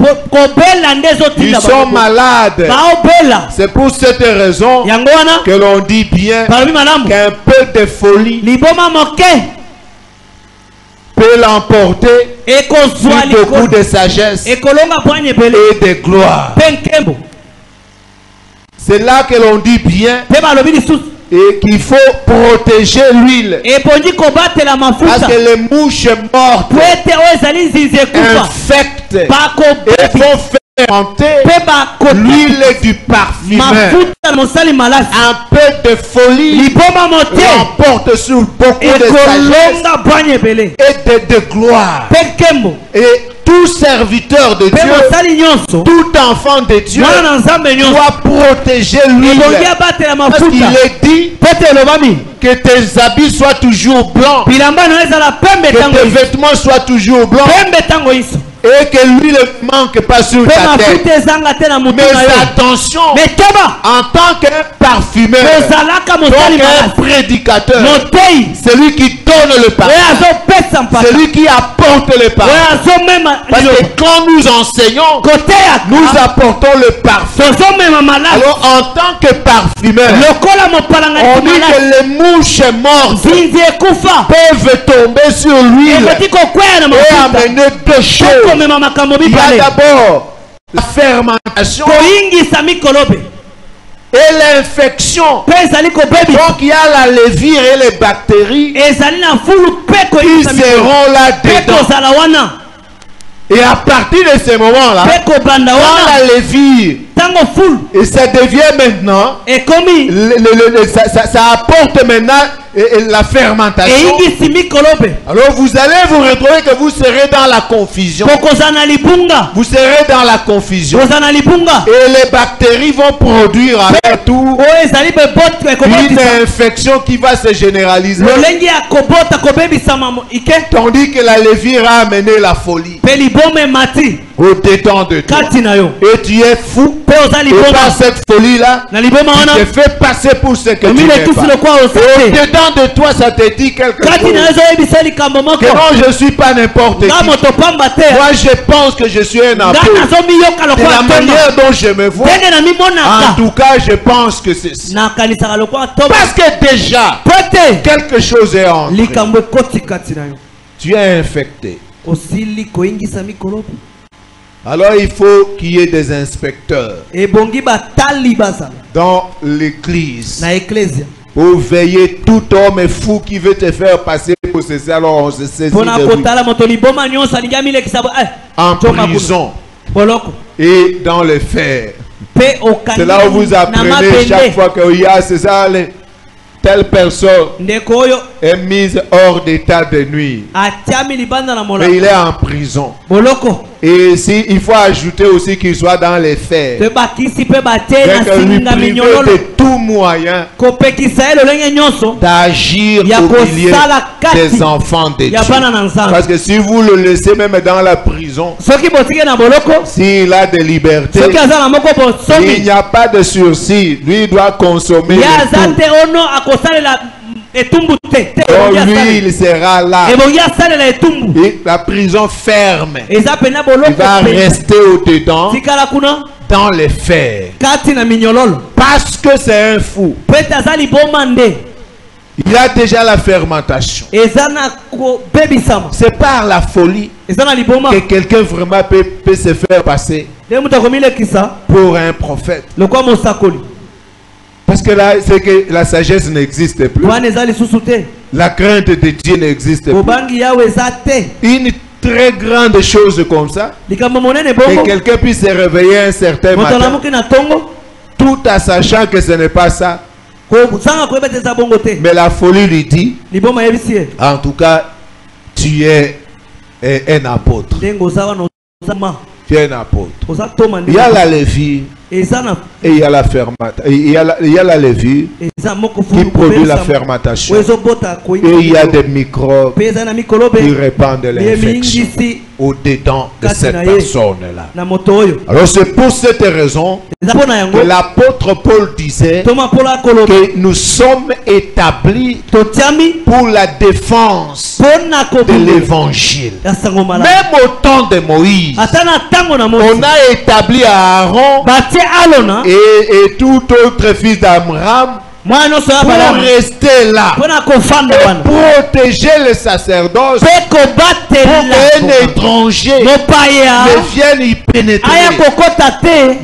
Ils sont malades. C'est pour cette raison que l'on dit bien qu'un peu de folie peut l'emporter sur beaucoup de sagesse et de gloire. C'est là que l'on dit bien et qu'il faut protéger l'huile, parce que les mouches mortes infectent et font fermenter l'huile du parfumeur. Un peu de folie l'emporte sur beaucoup de sagesse et de gloire. Et tout serviteur de Dieu, tout enfant de Dieu doit protéger l'huile. Parce qu'il est dit que tes habits soient toujours blancs, que tes vêtements soient toujours blancs, et que l'huile ne manque pas sur ta tête. Mais attention, en tant qu'un parfumeur, donc un prédicateur, celui qui donne le parfum, celui qui apporte le parfum. Parce que quand nous enseignons, nous apportons le parfum. Alors en tant que parfumeur, on dit que les mouches mortes peuvent tomber sur l'huile et amener deux choses. Il y a d'abord la fermentation et l'infection. Donc il y a la levure et les bactéries qui seront là-dedans. Et à partir de ce moment-là, quand la levure et ça devient maintenant, ça apporte maintenant la fermentation. Alors vous allez vous retrouver que vous serez dans la confusion. Vous serez dans la confusion. Et les bactéries vont produire avec tout une infection qui va se généraliser. Tandis que la levure a amené la folie au-dedans de toi. Et tu es fou. Et par cette folie-là, tu te fais passer pour ce que tu n'es pas. Au-dedans de toi, ça te dit quelque chose. Que non, je ne suis pas n'importe qui. Moi, je pense que je suis un apôtre. De la manière dont je me vois, en tout cas, je pense que c'est ça. Parce que déjà, quelque chose est entré. Tu es infecté. Alors il faut qu'il y ait des inspecteurs dans l'église pour veiller tout homme fou qui veut te faire passer pour ceci. Alors on se saisit de lui en prison et dans le fer. C'est là où vous apprenez chaque fois qu'il y a c'est ça, telle personne est mise hors d'état de nuire. Mais il est en prison. Et il faut ajouter aussi qu'il soit dans les fers. Lui priver de tout moyen d'agir au milieu des enfants de Dieu. Parce que si vous le laissez même dans la prison, s'il a de liberté, il n'y a pas de sursis. Lui il doit consommer oh, lui il sera là. Et la prison ferme. Il va rester au-dedans dans les fers. Parce que c'est un fou. Il a déjà la fermentation. C'est par la folie que quelqu'un vraiment peut se faire passer pour un prophète. Parce que là, c'est que la sagesse n'existe plus. La crainte de Dieu n'existe plus. Une très grande chose comme ça, que quelqu'un puisse se réveiller un certain matin, tout en sachant que ce n'est pas ça. Mais la folie lui dit, en tout cas, tu es un apôtre. Tu es un apôtre. Il y a la levure. Et il y a la fermentation. Il y a la levure qui produit la fermentation. Et il y a des microbes qui répandent l'infection au-dedans de cette personne-là. Alors c'est pour cette raison que l'apôtre Paul disait que nous sommes établis pour la défense de l'évangile. Même au temps de Moïse, on a établi à Aaron et tout autre fils d'Amram pour rester là et protéger le sacerdoce pour qu'un étranger ne vienne y pénétrer.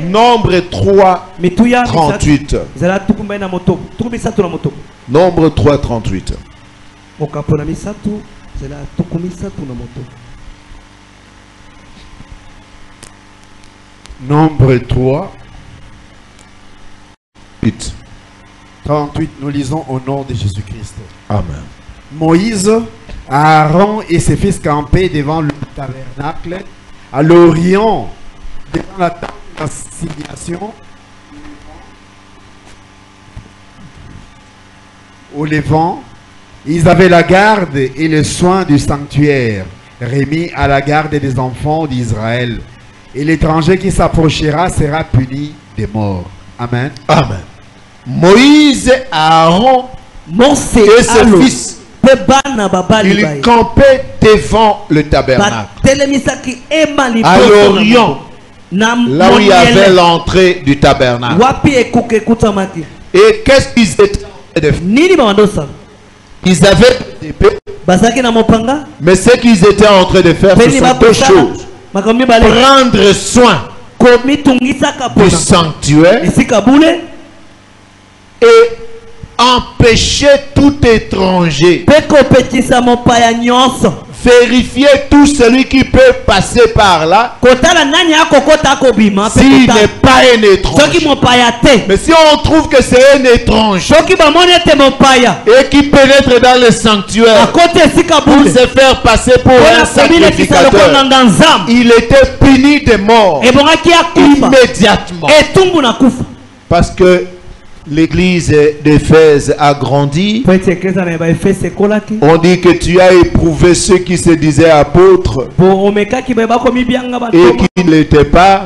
Nombre 3, 38. Nombre 3, 38. Nombre 3, 38, nous lisons au nom de Jésus-Christ. Amen. Moïse, Aaron et ses fils campaient devant le tabernacle à l'orient, devant la tente d'assignation, au levant. Ils avaient la garde et le soin du sanctuaire, remis à la garde des enfants d'Israël. Et l'étranger qui s'approchera sera puni de mort. Amen. Amen. Moïse, Aaron et ses fils, ils campaient devant le tabernacle à l'orient, là où il y avait l'entrée du tabernacle. Et qu'est-ce qu'ils étaient en train de faire? Ils avaient des épées, mais ce qu'ils étaient en train de faire, ce sont deux choses: prendre soin du sanctuaire et empêcher tout étranger, vérifier tout celui qui peut passer par là s'il n'est pas un étranger. Mais si on trouve que c'est un étranger et qui pénètre dans le sanctuaire pour se faire passer pour un sacrificateur, il était puni de mort immédiatement. Parce que l'église d'Éphèse a grandi. On dit que tu as éprouvé ceux qui se disaient apôtres et qui ne l'étaient pas,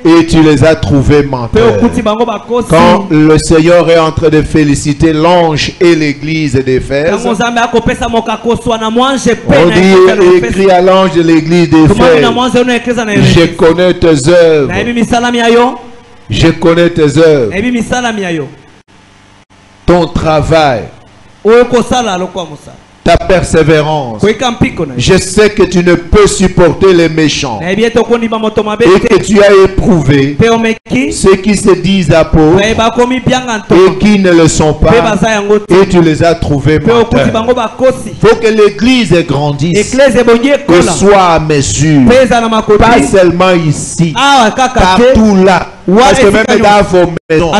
et tu les as trouvés menteurs. Quand le Seigneur est en train de féliciter l'ange et l'église d'Éphèse, on dit, écrit à l'ange de l'église d'Éphèse: je connais tes œuvres. Je connais tes œuvres, ton travail, ta persévérance. Je sais que tu ne peux supporter les méchants et que tu as éprouvé ceux qui se disent apôtres et qui ne le sont pas, et tu les as trouvés menteurs. Il faut que l'église grandisse, que soit à mesure, pas seulement ici, partout là. Parce que même dans vos maisons,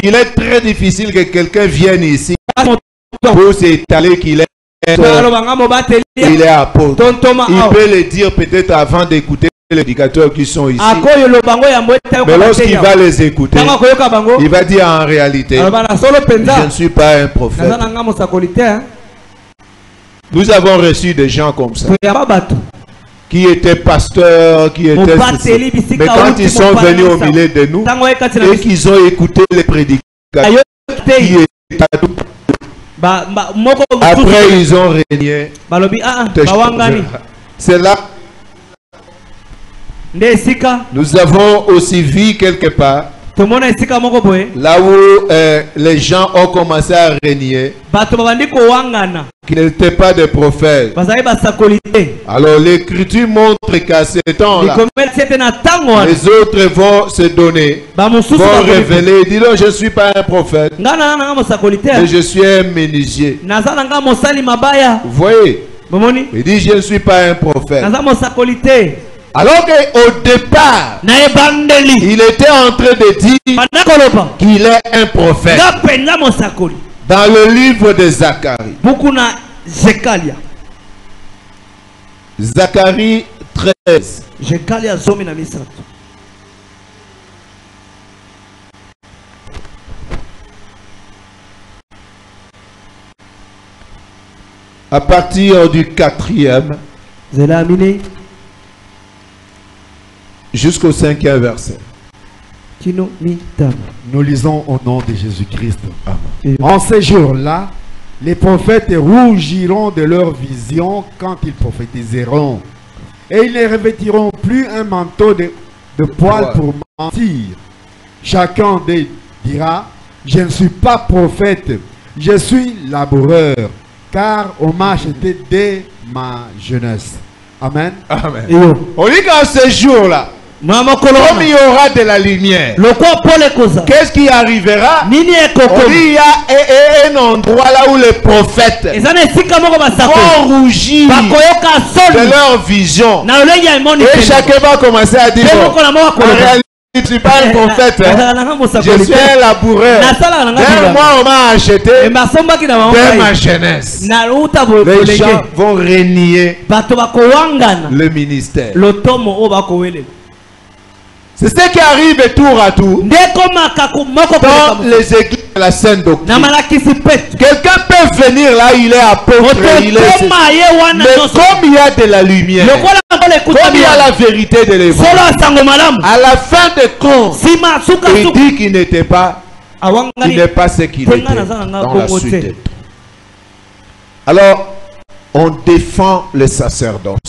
il est très difficile que quelqu'un vienne ici pour s'étaler qu'il est apôtre. Il peut le dire peut-être avant d'écouter les éducateurs qui sont ici. Mais lorsqu'il va les écouter, il va dire en réalité: je ne suis pas un prophète. Nous avons reçu des gens comme ça, qui étaient pasteurs, qui étaient... Mais quand ils sont venus au milieu de nous et qu'ils ont écouté les prédicateurs, après ils ont régné. C'est là. Nous avons aussi vu quelque part, là où les gens ont commencé à régner, qui n'étaient pas des prophètes. Alors l'écriture montre qu'à ce temps-là, les autres vont se donner, vont révéler et dire: non, je ne suis pas un prophète, mais je suis un menuisier. Vous voyez, il dit: je ne suis pas un prophète. Alors qu'au départ, il était en train de dire qu'il est un prophète. Dans le livre de Zacharie, Zacharie 13, À partir du 4e jusqu'au 5e verset. Nous lisons au nom de Jésus-Christ. En ces jours-là, les prophètes rougiront de leur vision quand ils prophétiseront. Et ils ne revêtiront plus un manteau de poil pour mentir. Chacun d'eux dira, je ne suis pas prophète, je suis laboureur, car on m'a acheté dès ma jeunesse. Amen. Amen. On dit qu'en ce jour-là, comme il y aura de la lumière, qu'est-ce qui arrivera? On dit il y a un endroit là où les prophètes vont rougir de leur vision. Et chacun va commencer à dire, je ne suis pas un prophète, je suis un laboureur. Moi, on m'a acheté dès ma jeunesse. Les gens vont renier le ministère. C'est ce qui arrive tour à tour dans les églises de la Sainte Doctrine. Quelqu'un peut venir là, il est apôtre, il est ceci. Mais comme il y a de la lumière, comme il y a la vérité de l'évangile, à la fin de compte, il dit qu'il n'était pas, qu'il n'est pas ce qu'il était dans la suite. Alors, on défend le sacerdoce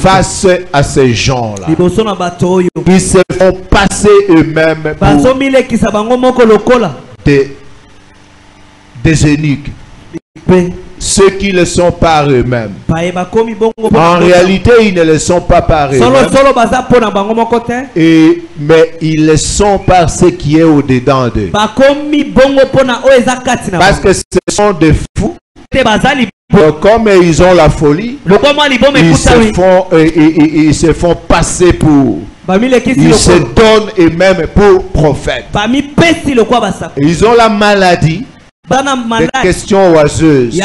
face à ces gens-là qui se font passer eux-mêmes pour des eunuques, ceux qui ne le sont pas eux-mêmes. En réalité, ils ne le sont pas par eux-mêmes, mais ils le sont par ce qui est au-dedans d'eux. Parce que ce sont des fous. Comme ils ont la folie, ils se font passer pour, ils se donnent eux-mêmes pour prophètes. Ils ont la maladie des questions oiseuses et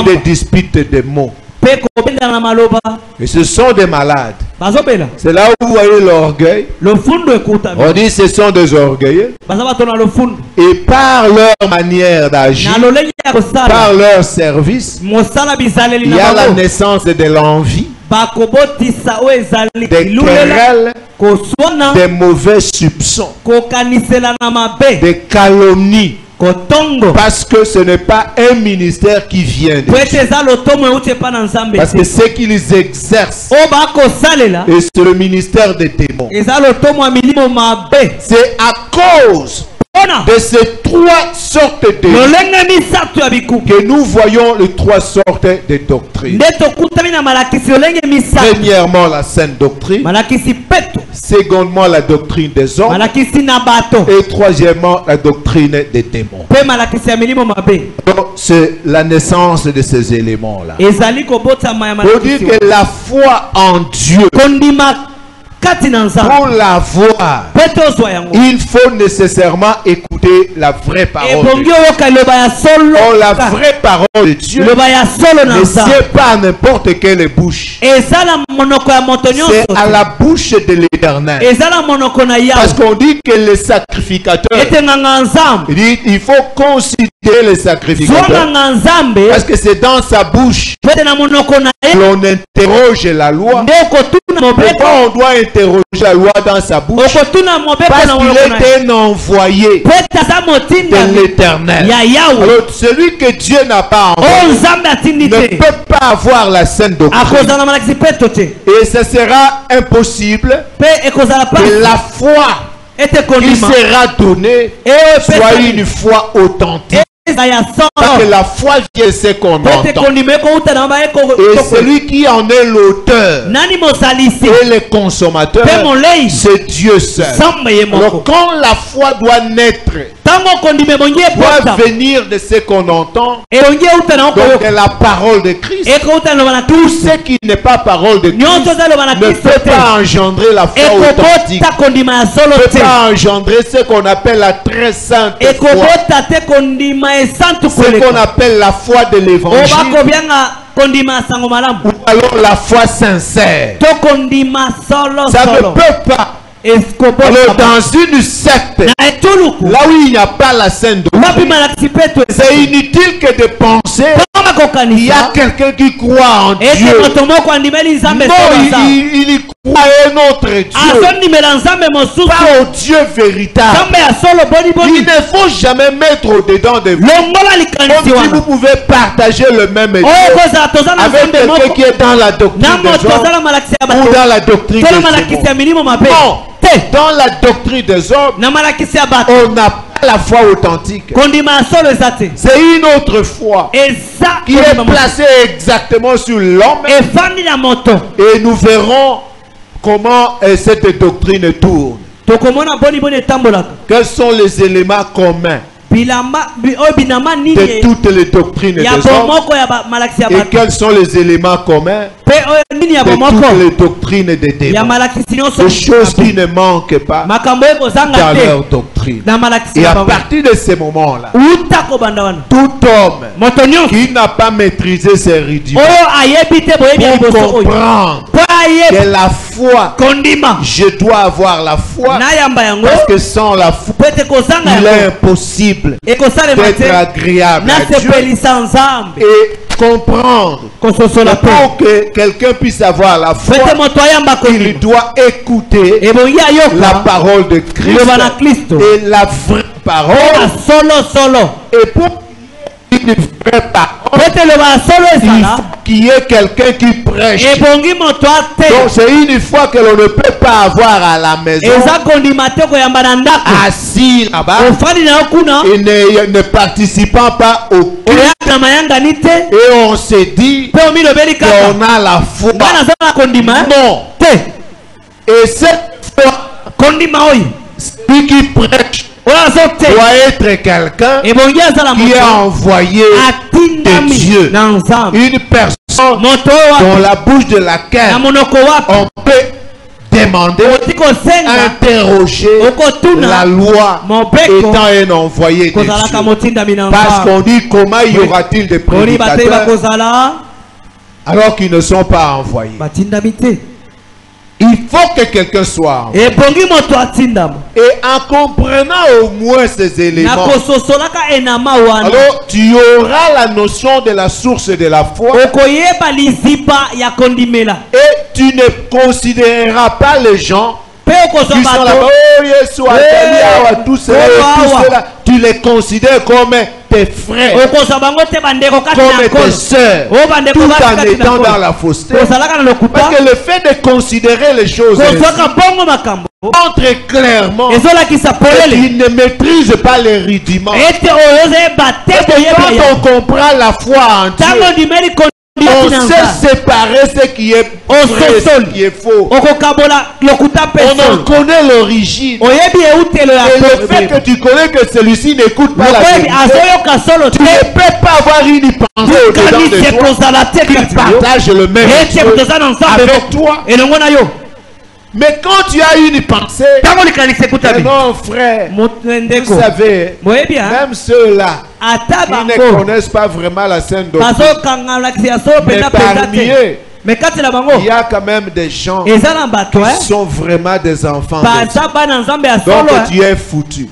des disputes de mots. Et ce sont des malades. C'est là où vous voyez l'orgueil. On dit ce sont des orgueilleux. Et par leur manière d'agir, par leur service, il y a la naissance de l'envie, des querelles, des mauvais soupçons, des calomnies. Parce que ce n'est pas un ministère qui vient de Dieu. Parce que ce qu'ils exercent, et c'est le ministère des démons. C'est à cause de ces trois sortes de que nous voyons les trois sortes de doctrines. Premièrement, la sainte doctrine. Secondement, la doctrine des hommes. Et troisièmement, la doctrine des démons. Donc, c'est la naissance de ces éléments-là. Pour dire que la foi en Dieu, pour la voir, il faut nécessairement écouter la vraie parole de Dieu. Or, la vraie parole de Dieu ne sait pas n'importe quelle bouche. C'est à la bouche de l'Éternel. Parce qu'on dit que les sacrificateurs, il faut considérer les sacrificateurs, parce que c'est dans sa bouche l'on interroge la loi. Pourquoi on doit interroger la loi dans sa bouche? Parce qu'il est un envoyé de l'Éternel. Alors celui que Dieu n'a pas envoyé ne peut pas avoir la sainte doctrine. Et ce sera impossible que la foi qui sera donnée soit une foi authentique. Parce que la foi vient de ce qu'on entend. Et celui qui en est l'auteur et le consommateur, c'est Dieu seul. Alors quand la foi doit naître, doit venir de ce qu'on entend, donc de la parole de Christ. Tout ce qui n'est pas parole de Christ ne peut pas engendrer la foi authentique, ne peut pas engendrer ce qu'on appelle la très sainte foi, ce qu'on appelle la foi de l'évangile, ou alors la foi sincère. Ça ne peut pas Alors dans une secte, là où il n'y a pas la sainte doctrine, c'est inutile que de penser qu'il y a quelqu'un qui croit en Dieu. Non, il croit à un autre Dieu, pas au Dieu véritable. Il ne faut jamais mettre au-dedans de vous. Comme si vous pouvez partager le même Dieu avec quelqu'un qui est dans la doctrine des hommes ou dans la doctrine des hommes. Non, dans la doctrine des hommes, on n'a pas la foi authentique. C'est une autre foi qui est placée exactement sur l'homme. Et nous verrons comment cette doctrine tourne. Quels sont les éléments communs de toutes les doctrines des hommes et quels sont les éléments communs de toutes les doctrines des démons, des choses qui ne manquent pas dans leur doctrine. Et à partir de ces moments-là, tout homme qui n'a pas maîtrisé ces rudiments pour comprendre que la foi, je dois avoir la foi, parce que sans la foi, il est impossible d'être agréable à Dieu et comprendre que pour que quelqu'un puisse avoir la foi, il doit écouter la parole de Christ et la vraie parole. Et pour une vraie parole, il faut qu'il y ait quelqu'un qui prêche. Donc c'est une foi que l'on ne peut pas avoir à la maison, assis là-bas et ne participant pas au culte. Et on s'est dit qu'on a la foi. Non. Et cette foi, celui qui prêche doit être quelqu'un qui est envoyé de Dieu. Une personne dans la bouche de laquelle on peut demander, interroger la loi étant un envoyé de Dieu. Parce qu'on dit comment y aura-t-il des prédicateurs alors qu'ils ne sont pas envoyés. Il faut que quelqu'un soit envoyé. Et en comprenant au moins ces éléments, alors tu auras la notion de la source de la foi. Et tu ne considéreras pas les gens qui sont là-bas, tout cela, tu les considères comme tes frères, comme tes soeurs, tout en étant dans la fausseté. Parce que le fait de considérer les choses montre clairement qu'il ne maîtrise pas les rudiments. Et quand on comprend la foi en Dieu, on sait séparer ce qui est vrai et ce qui est faux. On en connaît l'origine. Et le fait que tu connais que celui-ci n'écoute pas la vérité, tu ne peux pas avoir une pensée au-dedans de toi qui partage le même Dieu avec toi. Mais quand tu as une pensée, non frère, vous savez, même ceux-là qui ne connaissent pas vraiment la sainte doctrine, mais parmi eux, il y a quand même des gens qui sont vraiment des enfants de Dieu. Donc tu es foutu.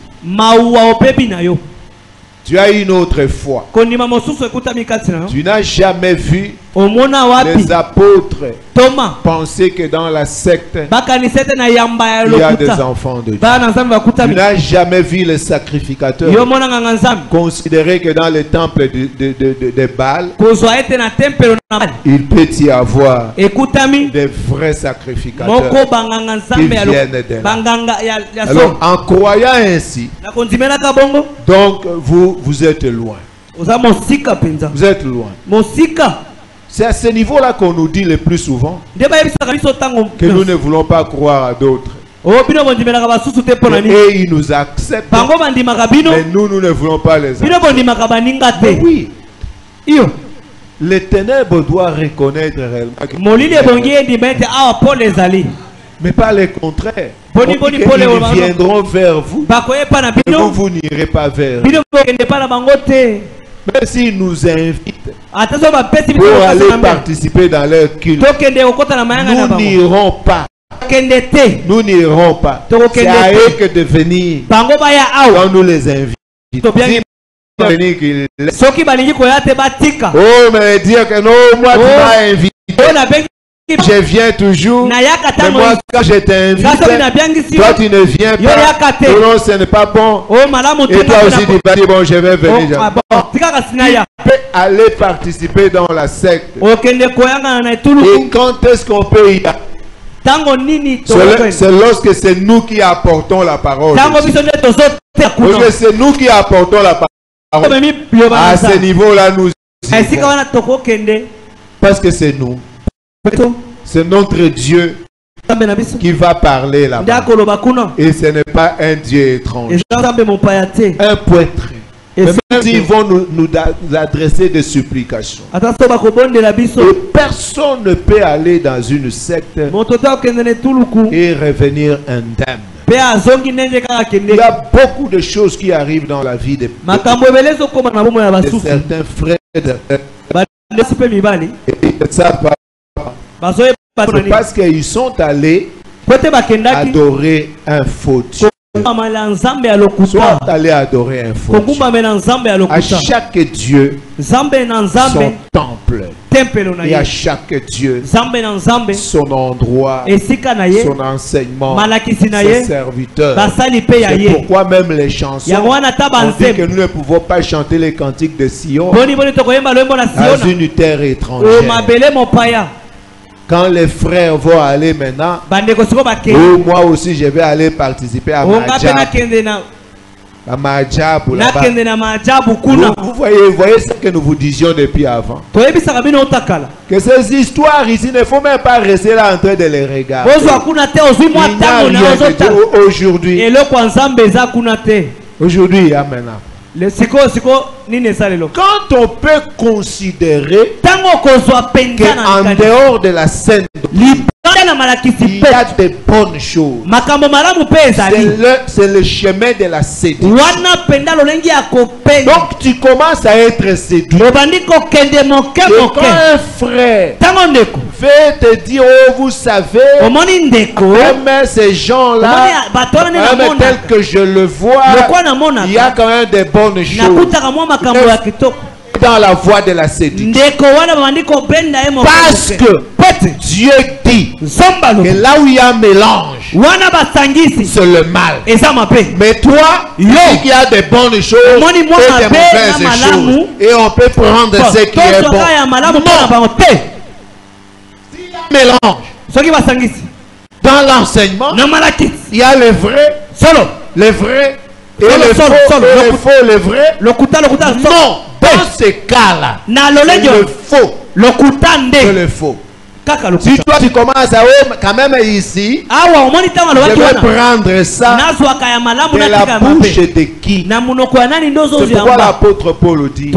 Tu as une autre foi. Tu n'as jamais vu les apôtres penser que dans la secte il y a des enfants de Dieu. Tu n'as jamais vu les sacrificateurs considérer que dans les temples de Baal il peut y avoir des vrais sacrificateurs qui viennent de là. Alors en croyant ainsi, donc vous êtes loin. Vous êtes loin. C'est à ce niveau-là qu'on nous dit le plus souvent que nous ne voulons pas croire à d'autres. Et ils nous acceptent. Mais nous ne voulons pas les accepter. Oui. Les ténèbres doivent reconnaître réellement mais pas le contraire. Ils viendront vers vous et vous n'irez pas vers eux. Même s'ils nous invitent pour aller participer dans leur culte, nous n'irons pas. nous n'irons pas. C'est à eux que de venir quand nous les invitons. Oh, mais dire que non, moi tu m'as invité. Je viens toujours. Mais moi, quand je t'invite, toi tu ne viens pas. Oh non, ce n'est pas bon. Et toi aussi tu vas dire, bon, je vais venir. Tu peux aller participer dans la secte. Et quand est-ce qu'on peut y aller? C'est lorsque c'est nous qui apportons la parole. Lorsque c'est nous qui apportons la parole. À ce niveau-là, nous parce que c'est nous. C'est notre Dieu qui va parler là-bas. Et ce n'est pas un Dieu étranger. Un prêtre. Même s'ils vont nous adresser des supplications. Et personne ne peut aller dans une secte et revenir indemne. Il y a beaucoup de choses qui arrivent dans la vie de certains frères. Et ça parce qu'ils sont allés adorer un faux Dieu. Soit allés adorer un faux Dieu. À chaque Dieu son temple. Et à chaque Dieu son endroit, son enseignement, ses serviteurs. C'est pourquoi même les chansons, on dit que nous ne pouvons pas chanter les cantiques de Sion dans une terre étrangère. Quand les frères vont aller maintenant, moi aussi je vais aller participer à Mahajab. Vous voyez ce que nous vous disions depuis avant. Que ces histoires ici, ne faut même pas rester là en train de les regarder. Il n'y a rien aujourd'hui. Aujourd'hui, il y a maintenant. Quand on peut considérer qu'en dehors de la scène, il y a des bonnes choses. C'est le chemin de la séduction. Donc tu commences à être séduit. Et quand un frère fait te dire, oh vous savez, même ces gens-là, même tel que je le vois, il y a quand même des bonnes choses dans la voie de la séduction. Parce que Dieu dit que là où il y a un mélange, c'est le mal. Mais toi, il y a des bonnes choses et des mauvaises choses. Et on peut prendre ce qui est bon. Non. S'il y a un mélange dans l'enseignement, il y a les vrais, les vrais et les faux, les vrais. Non. Dans ce cas-là, le faux, c'est le faux. Si toi tu commences à quand même ici, je vais prendre ça de la bouche de qui? C'est pourquoi l'apôtre Paul dit,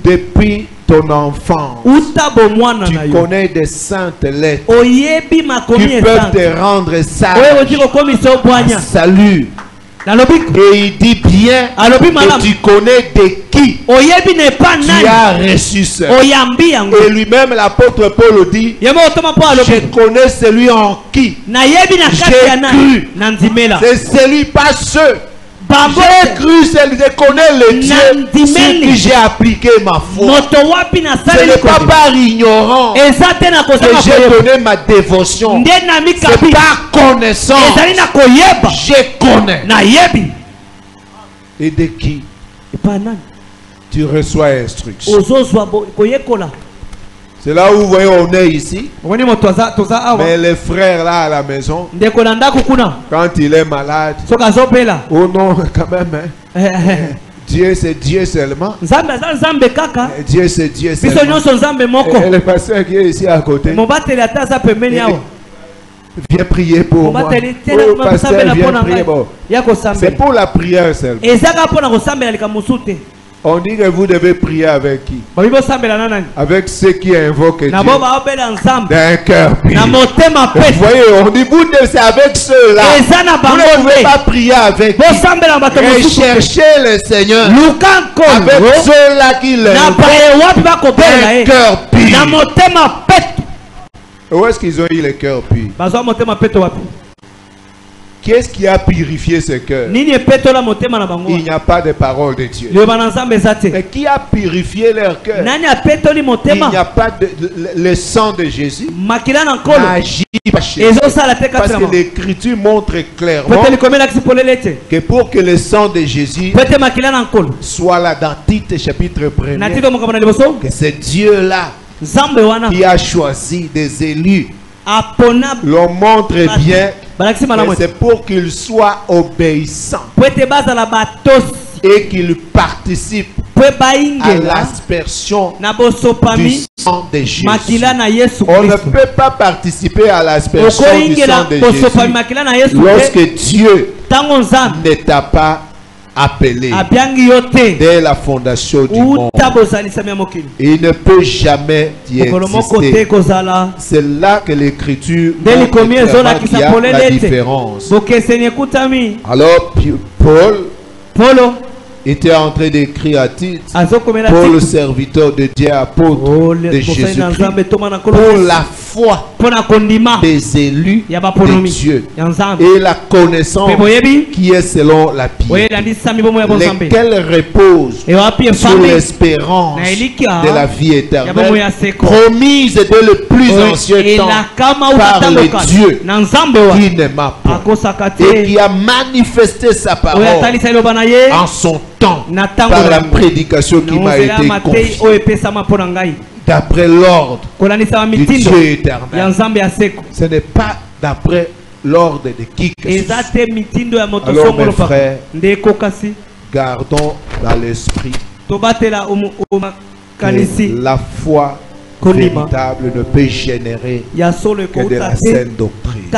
depuis ton enfant, tu connais des saintes lettres qui peuvent te rendre sage. Salut. Et il dit bien que tu connais de qui tu as reçu ça. Et lui-même l'apôtre Paul dit, je connais celui en qui j'ai cru. C'est celui, pas ceux. J'ai cru, je connais le Dieu sur qui j'ai appliqué ma foi. Ce n'est pas par ignorance que j'ai donné ma dévotion. C'est par connaissance. Je connais. Et de qui tu reçois instruction. C'est là où vous voyez on est ici. Mais les frères là à la maison, quand il est malade, oh non, quand même, hein. Dieu c'est Dieu seulement. Dieu c'est Dieu seulement. Et le pasteur qui est ici à côté, viens prier pour moi. Oh, pasteur, viens prier. Bon. C'est pour la prière seulement. On dit que vous devez prier avec qui? Avec ceux qui invoquent Dieu d'un cœur pur. Vous voyez, on dit vous c'est avec ceux-là. Vous ne pouvez pas prier avec qui? Recherchez le Seigneur avec ceux-là qui l'invoquent d'un cœur pur. Où est-ce qu'ils ont eu le cœur pur? Qu'est-ce qui a purifié ce cœur? Il n'y a pas de parole de Dieu. Mais qui a purifié leur cœur? Il n'y a pas de le sang de Jésus n'agit pas chez eux. Parce que l'Écriture montre clairement que pour que le sang de Jésus soit là dans Tite chapitre 1, que c'est Dieu-là qui a choisi des élus. L'on montre bien que c'est pour qu'ils soient obéissants et qu'ils participent à l'aspersion du sang de Jésus. On ne peut pas participer à l'aspersion du sang de Jésus lorsque Dieu ne t'a pas appelé dès la fondation du monde. Il ne peut jamais y exister. C'est là que l'Écriture montre qu'il y a la différence. Alors Paul était en train d'écrire à Tite, pour le serviteur de Dieu, apôtre de Jésus-Christ, pour la foi des élus de Dieu et la connaissance qui est selon la piété, lesquels reposent sur l'espérance de la vie éternelle promise dès le plus ancien temps par le Dieu qui ne m'a pas et qui a manifesté sa parole en son temps par la prédication qui m'a été confiée d'après l'ordre du Dieu éternel. Ce n'est pas d'après l'ordre de qui que ce soit. Alors mes frères, gardons dans l'esprit que la foi véritable ne peut générer que de la saine doctrine.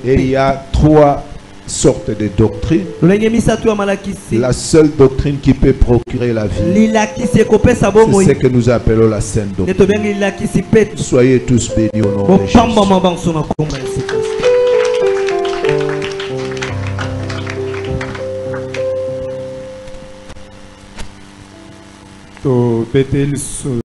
Et il y a trois sortes de doctrines. La seule doctrine qui peut procurer la vie, c'est ce que nous appelons la saine doctrine. Soyez tous bénis au nom de Jésus.